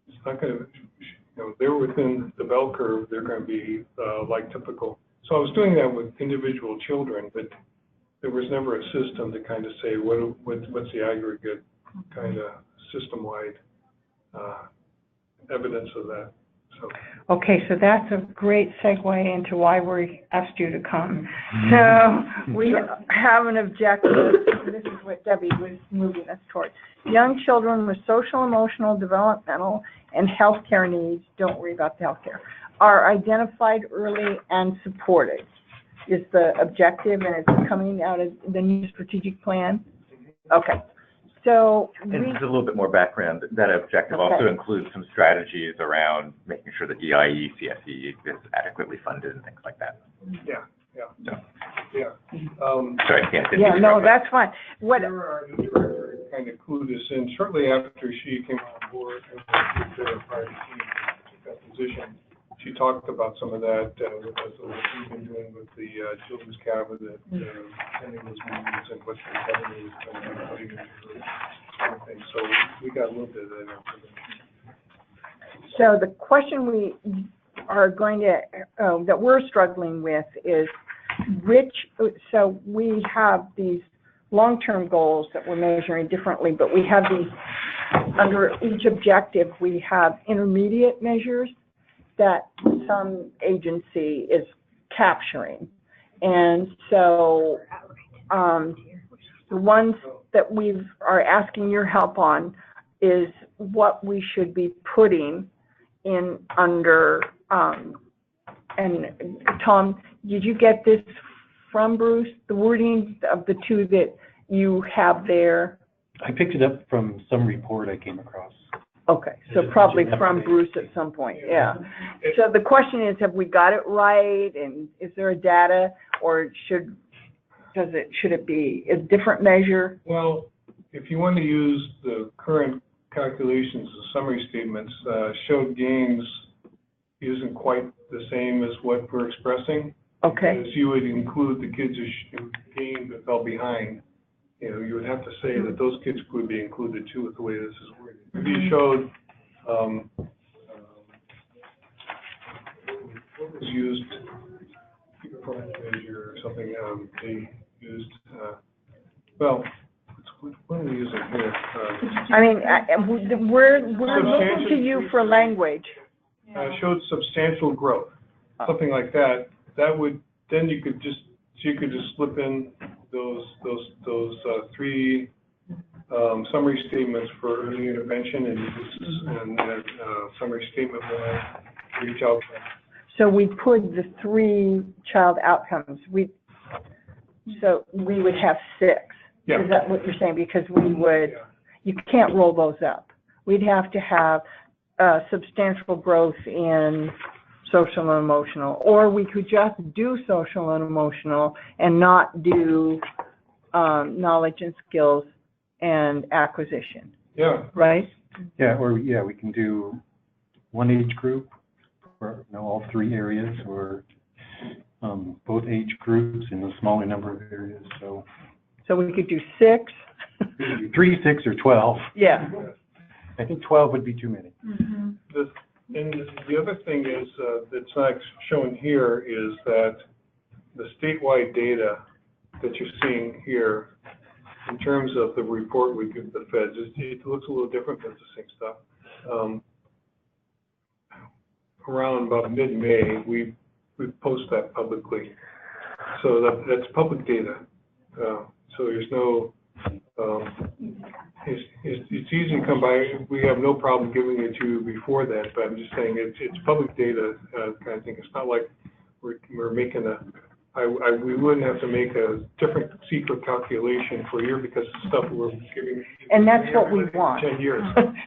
you know, they're within the bell curve, they're going to be like typical. So I was doing that with individual children, but there was never a system to kind of say what's the aggregate kind of system-wide evidence of that. So. Okay, so that's a great segue into why we asked you to come. So we have an objective, and this is what Debbie was moving us towards. Young children with social, emotional, developmental, and healthcare needs, don't worry about the healthcare, are identified early and supported, is the objective, and it's coming out of the new strategic plan. Okay. So and just a little bit more background. That objective also includes some strategies around making sure that EIE, CSE is adequately funded and things like that. Yeah. Sorry, I can't. Yeah, no, that's fine. What our new director kind of clued us in shortly after she came on board and took that position. She talked about some of that with us, what we've been doing with the children's cabinet, attending those meetings, and what the government is going to be putting into things. So we got a little bit of that information. So the question we are going to, that we're struggling with is so we have these long-term goals that we're measuring differently, but we have these, under each objective, we have intermediate measures that some agency is capturing. And so the ones that we are asking your help on is what we should be putting in under, and Tom, did you get this from Bruce, the wording of the two that you have there? I picked it up from some report I came across. Okay, so probably from Bruce at some point, yeah. So the question is, have we got it right, and is there a data, or should it be a different measure? Well, if you want to use the current calculations, the summary statements, showed gains isn't quite the same as what we're expressing. Okay. Because you would include the kids who gained but fell behind. You know, you would have to say that those kids would be included too with the way this is worded. If you showed what was used, performance measure or something, they used, well, what are we using here? I mean, we're looking to you for language. Showed substantial growth, something like that. That would, then you could just slip in those three summary statements for early intervention and summary statement one for each outcome. So we put the 3 child outcomes. So we would have 6. Yeah. Is that what you're saying? Because you can't roll those up. We'd have to have substantial growth in social and emotional, or we could just do social and emotional and not do knowledge and skills and acquisition. Yeah. Right? Yeah, or we can do one age group, or all 3 areas, or both age groups in a smaller number of areas. So we could do 6. 3, 6, or 12. Yeah. I think 12 would be too many. Mm-hmm. And the other thing is that's not shown here is that the statewide data that you're seeing here, in terms of the report we give the feds, it looks a little different than the same stuff. Around about mid-May, we post that publicly, so that's public data. So there's no. It's easy to come by. We have no problem giving it to you before that, but I'm just saying it's public data kind of thing. It's not like we're making we wouldn't have to make a different secret calculation for a year because it's stuff we're giving. And that's what we want. 10 years.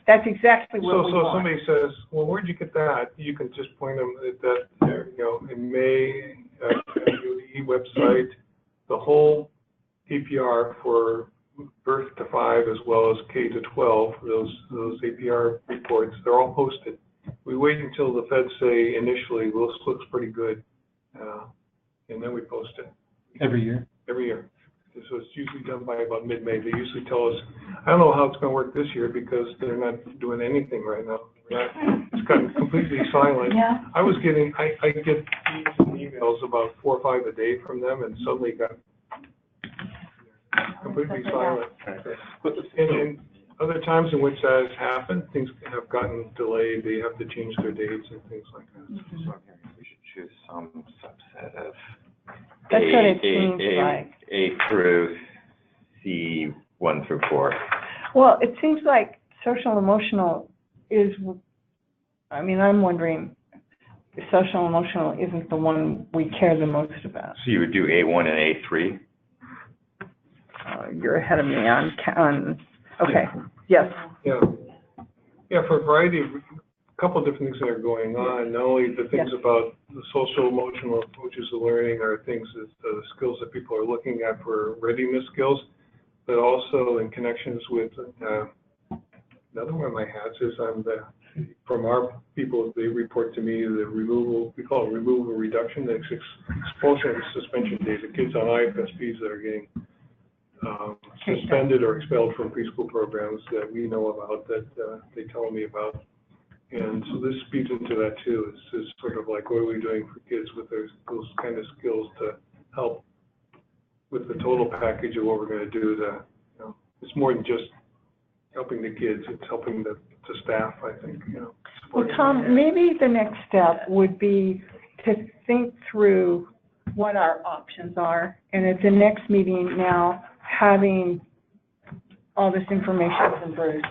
That's exactly what we want. So somebody says, well, where'd you get that? You can just point them at that, in May, the website, the whole APR for birth to 5 as well as K to 12, those APR reports, they're all posted. We wait until the feds say initially, well, this looks pretty good, and then we post it. Every year? Every year. So it's usually done by about mid-May. They usually tell us, I don't know how it's going to work this year because they're not doing anything right now. It's gotten completely silent. Yeah. I get emails about 4 or 5 a day from them and suddenly got completely silent. And other times in which that has happened, things have gotten delayed. They have to change their dates and things like that. So we should choose some subset of That's what it seems like. A through C 1 through 4. Well, it seems like social emotional is, I'm wondering if social emotional isn't the one we care the most about. So you would do A1 and A3? You're ahead of me on okay, yes. Yeah, for a variety of, a couple of different things that are going on. Not only the things about the social emotional approaches to learning are things that the skills that people are looking at for readiness skills, but also in connections with another one of my hats is from our people, they report to me the removal, we call it removal reduction, that's expulsion and suspension days. The kids on IFSPs that are getting suspended or expelled from preschool programs that we know about, that they tell me about. And so this feeds into that too. It's sort of like, what are we doing for kids with those kind of skills to help with the total package of what we're going to do. It's more than just helping the kids, it's helping the staff, I think, Well, Tom, maybe the next step would be to think through what our options are, and at the next meeting now, having all this information from Bruce,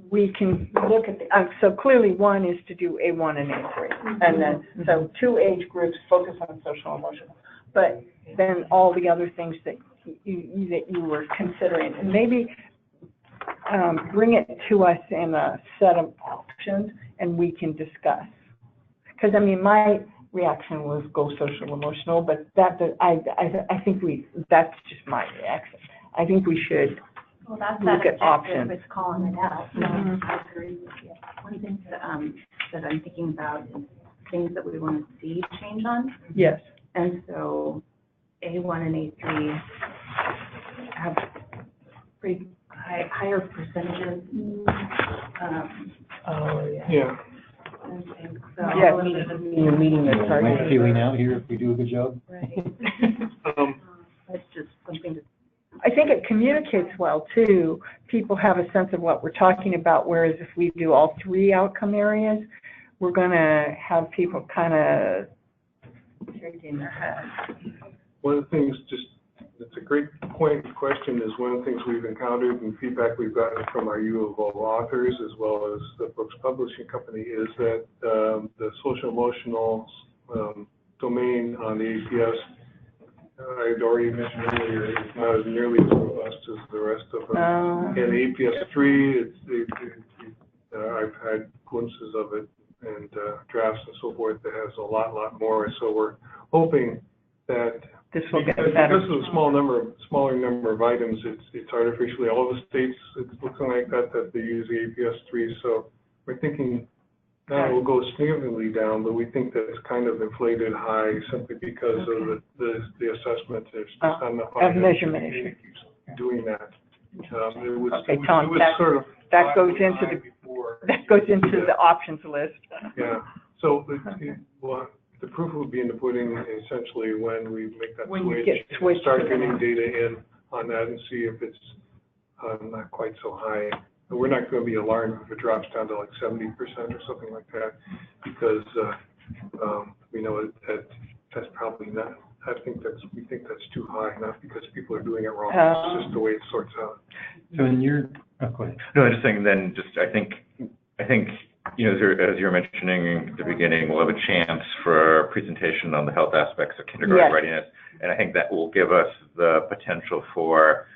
we can look at so clearly one is to do A1 and A3, and then, so 2 age groups focus on social and emotional, but then all the other things that you were considering, and maybe bring it to us in a set of options, and we can discuss. Because I mean, my reaction was go social emotional, but I think that's just my reaction. I think we should look at options. It's calling it out. I agree with you. One thing that I'm thinking about is things that we want to see change on. Yes. And so A1 and A3 have pretty higher percentages. Yeah. And so Your meeting that's Am I feeling out here if we do a good job? right. That's just something to. I think it communicates well too. People have a sense of what we're talking about, whereas if we do all 3 outcome areas, we're going to have people kind of shaking their heads. One of the things, it's a great question, is one of the things we've encountered and feedback we've gotten from our U of O authors as well as the Brooks Publishing Company is that the social emotional domain on the APS, I had already mentioned earlier, it's not as nearly as robust as the rest of them. And the APS 3, I've had glimpses of it and drafts and so forth that has a lot more. So we're hoping that this will get better. This is a smaller number of items. It's artificially all of the states. It's looking like that they use the APS 3. So we're thinking that will go significantly down, but we think that it's kind of inflated high simply because of the assessment. There's just not enough of measurement issues doing that. Tom, that goes into the options list. Yeah. So the proof will be in the pudding essentially when we make that switch, start getting data in on that and see if it's not quite so high. But we're not going to be alarmed if it drops down to like 70% or something like that, because we know that's probably not. We think that's too high, not because people are doing it wrong. It's just the way it sorts out. So in your, go ahead. No, I'm just saying. Then, I think, as you're mentioning at the beginning, we'll have a chance for a presentation on the health aspects of kindergarten readiness, and I think that will give us the potential for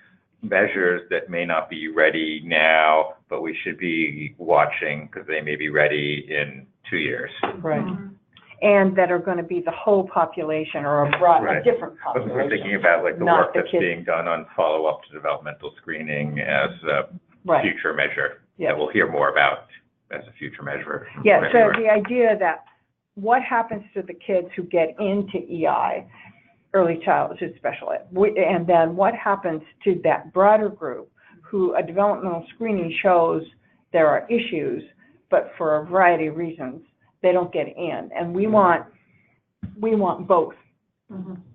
measures that may not be ready now, but we should be watching because they may be ready in 2 years. Right. And that are going to be the whole population or a different population. We're thinking about like the work that's being done on follow-up to developmental screening as a future measure that we'll hear more about as a future measure. Yeah, so the idea that what happens to the kids who get into EI, early childhood special ed, and then what happens to that broader group who a developmental screening shows there are issues, but for a variety of reasons, they don't get in, and we want both.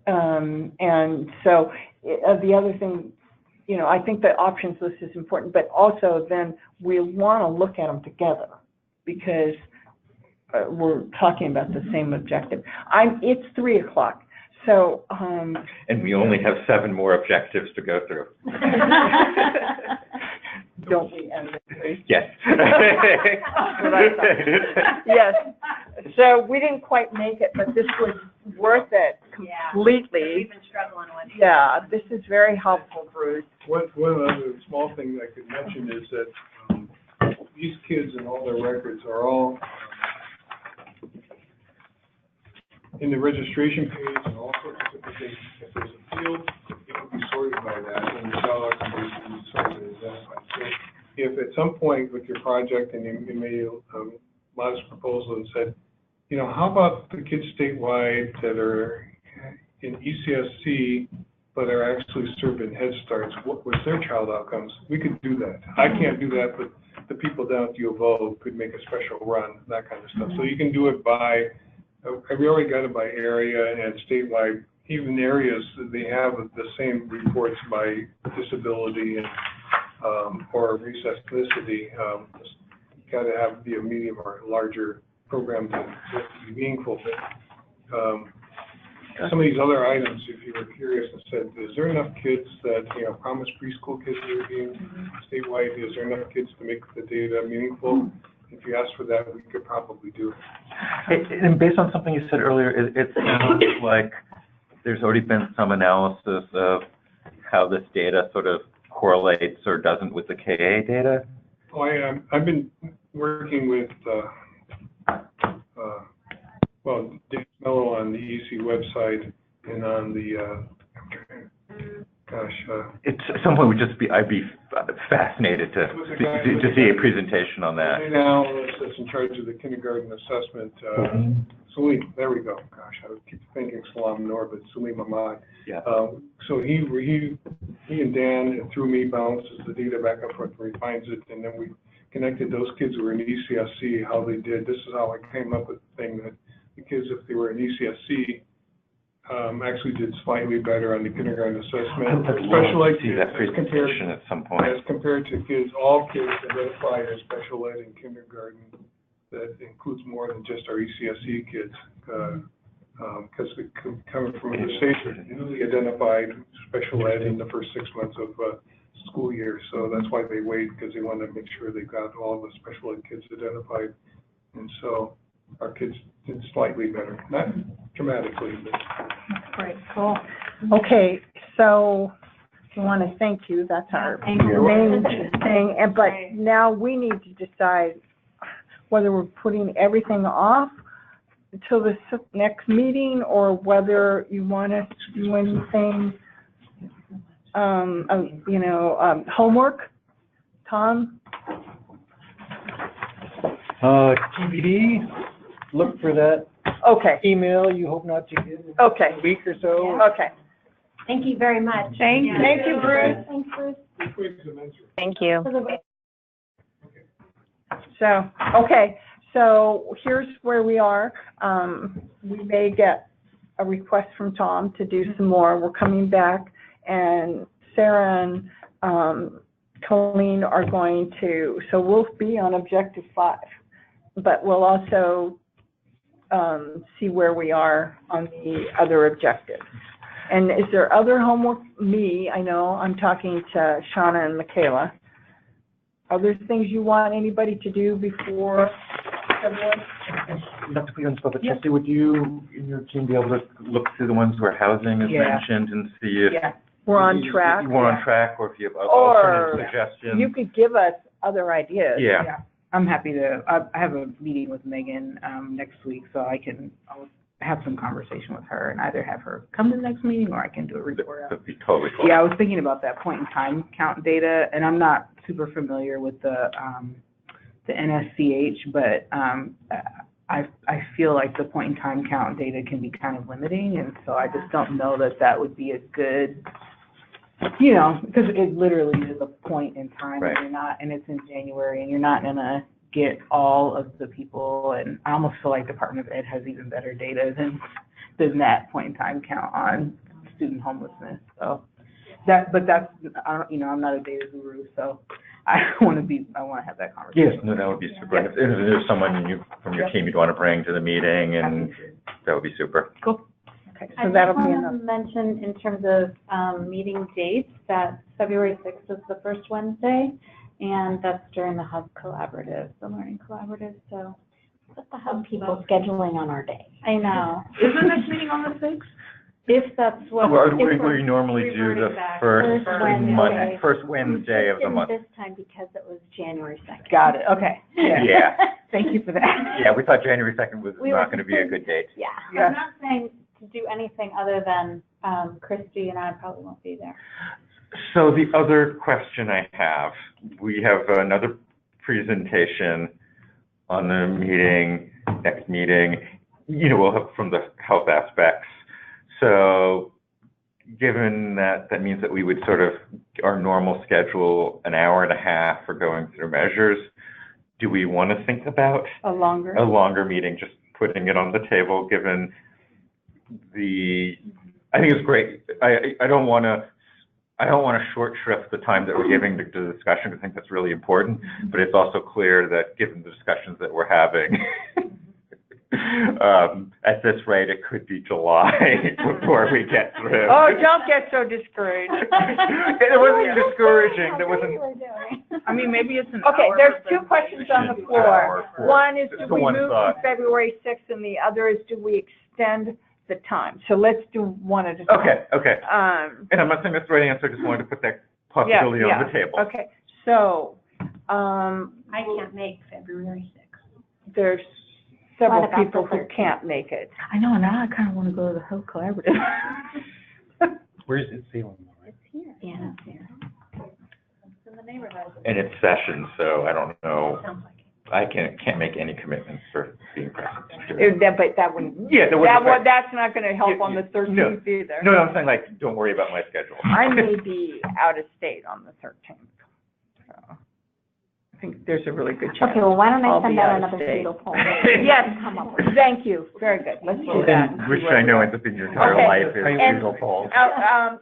And so the other thing, I think the options list is important, but also then we want to look at them together because we're talking about the same objective. It's 3 o'clock, so. And we only have 7 more objectives to go through. Don't we end it, please? Yes. Yes. So we didn't quite make it, but this was worth it completely. Yeah, we've been struggling with it. Yeah, this is very helpful, Bruce. One other small thing I could mention is that these kids and all their records are all in the registration page and all sorts of different things. If there's a field, it will be sorted by that, and the child occupation will be sorted as that. So if at some point with your project and you made a modest proposal and said, how about the kids statewide that are in ECSC but are actually served in Head Starts? What was their child outcomes? We could do that. I can't do that, but the people down at U of O could make a special run, that kind of stuff. So you can do it by, we already got it by area and statewide even areas, they have the same reports by disability and, or race ethnicity. Got to be a medium or larger program to be meaningful. Some of these other items, if you were curious and said, is there enough kids that, promised preschool kids that are being statewide? Is there enough kids to make the data meaningful? If you ask for that, we could probably do it. And based on something you said earlier, it sounds like there's already been some analysis of how this data sort of correlates or doesn't with the KA data. Oh, I've been working with, Dave Mello on the EC website and on the, at some point I'd be fascinated to see a presentation on that. Right now, that's in charge of the kindergarten assessment. Salim, there we go. Gosh, I would keep thinking Salam Noor, but Salim Ahmad. Yeah. So he and Dan, through me, bounces the data back and forth, refines it, and then we connected those kids who were in ECSC, how they did. This is how I came up with the thing that the kids, if they were in ECSC, actually did slightly better on the kindergarten assessment. Special ed kids, that presentation at some point. As compared to kids, all kids identified as special ed in kindergarten. That includes more than just our ECSC kids, because coming from the state, newly identified special ed in the first 6 months of school year. So that's why they wait, because they want to make sure they got all the special ed kids identified. And so our kids did slightly better, not dramatically, but. Great, cool. Okay, so we want to thank you. That's our main thing. But now we need to decide whether we're putting everything off until the next meeting, or whether you want us to do anything, homework. Tom? TBD, look for that email you hope not to get in a week or so. Okay. Thank you very much. Thank you, Bruce. Thanks, Bruce. Thank you. So here's where we are. We may get a request from Tom to do some more. We're coming back, and Sarah and Colleen are going to, so we'll be on objective 5, but we'll also see where we are on the other objectives. And is there other homework? I know I'm talking to Shauna and Michaela. Other things you want anybody to do before February? Not to put you on the spot, but Chelsea, would you and your team be able to look through the ones where housing is mentioned and see if we're on track? We're on track, or if you have alternative suggestions. You could give us other ideas. Yeah. I'm happy to. I have a meeting with Megan next week, so I'll have some conversation with her and either have her come to the next meeting, or I can do a report out. That'd be totally cool. Yeah, I was thinking about that point in time count data, and I'm not super familiar with the NSCH, but I feel like the point in time count data can be kind of limiting, and so I just don't know that would be a good, because it literally is a point in time, and it's in January, and you're not gonna get all of the people, and I almost feel like Department of Ed has even better data than that point in time count on student homelessness. So that's, I'm not a data guru, so I want to have that conversation. Yes, no, that would be super. Yes. If there's someone from your team you'd want to bring to the meeting, and that would be super. Cool. Okay, so I that'll just be want enough. to mention in terms of meeting dates that February 6th is the first Wednesday, and that's during the Hub Collaborative, the Learning Collaborative. So what the Hub People scheduling on our day. I know. Is the next meeting on the 6th? If that's what. We normally do the first Wednesday of the month. This time because it was January 2nd. Got it. Okay. Yeah. Thank you for that. Yeah, we thought January 2nd was not going to be a good date. Yeah. I'm not saying to do anything other than Christy and I probably won't be there. So the other question I have, we have another presentation on the next meeting, we'll have from the health aspects. So given that means that we would sort of, our normal schedule, an hour and a half for going through measures, do we want to think about a longer meeting, just putting it on the table, given the I think it's great. I don't want to short shrift the time that we're giving to the discussion. I think that's really important, but it's also clear that given the discussions that we're having, at this rate, it could be July before we get through. Oh, don't get so discouraged. It wasn't discouraging. It wasn't. I mean, maybe it's an Okay, hour, there's but two questions on the floor. One is, do we move to February 6th, and the other is, do we extend the time? So let's do one at a time. Okay. And I'm not saying that's the right answer. I just wanted to put that possibility on the table. Okay, so, I can't make February 6th. there's several What about people the who 13th? can't make it. I know, now I kind of want to go to the whole collaborative. Where is it, Salem, right? Here. Yeah, it's here. It's in the neighborhood. And it's session, so I don't know. Sounds like it. I can't make any commitments for being present. But that wouldn't, Yeah, that wouldn't that's not gonna help Yeah, on the no. 13th either. No, I'm saying like, don't worry about my schedule. I may be out of state on the 13th. So I think there's a really good chance. Okay, well, why don't I I'll send be out out of another state. doodle poll? Yes, Come up with thank you, very good, let's do that. Which I know ends up in your entire Okay. life is And- doodle polls.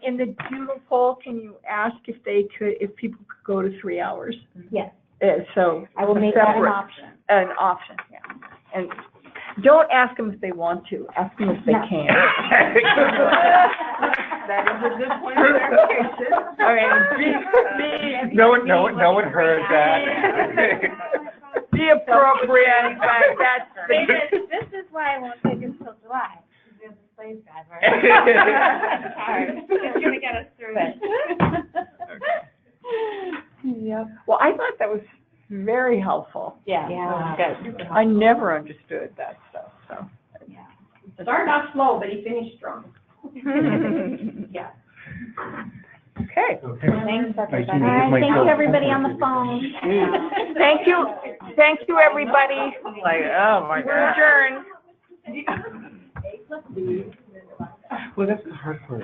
In the doodle poll, can you ask if people could go to 3 hours? Yes, So. I will make that an separate- option. An option, yeah. And don't ask them if they want to, ask them if they No. can. That is a good point of clarification. I mean, No one heard that. be appropriate, in fact, that's the. This is why I won't take it till July. There's a slave driver. It's gonna get us through it. Yep. Well, I thought that was very helpful. Yeah. Good. I never understood that stuff, so. Started off slow, but he finished strong. Yeah. Okay. Okay. Thanks, I everybody. see All right, my thank cell you, everybody phone. on the phone. Thank you, everybody. Like, oh my We're God. adjourned. Well, that's the hard part.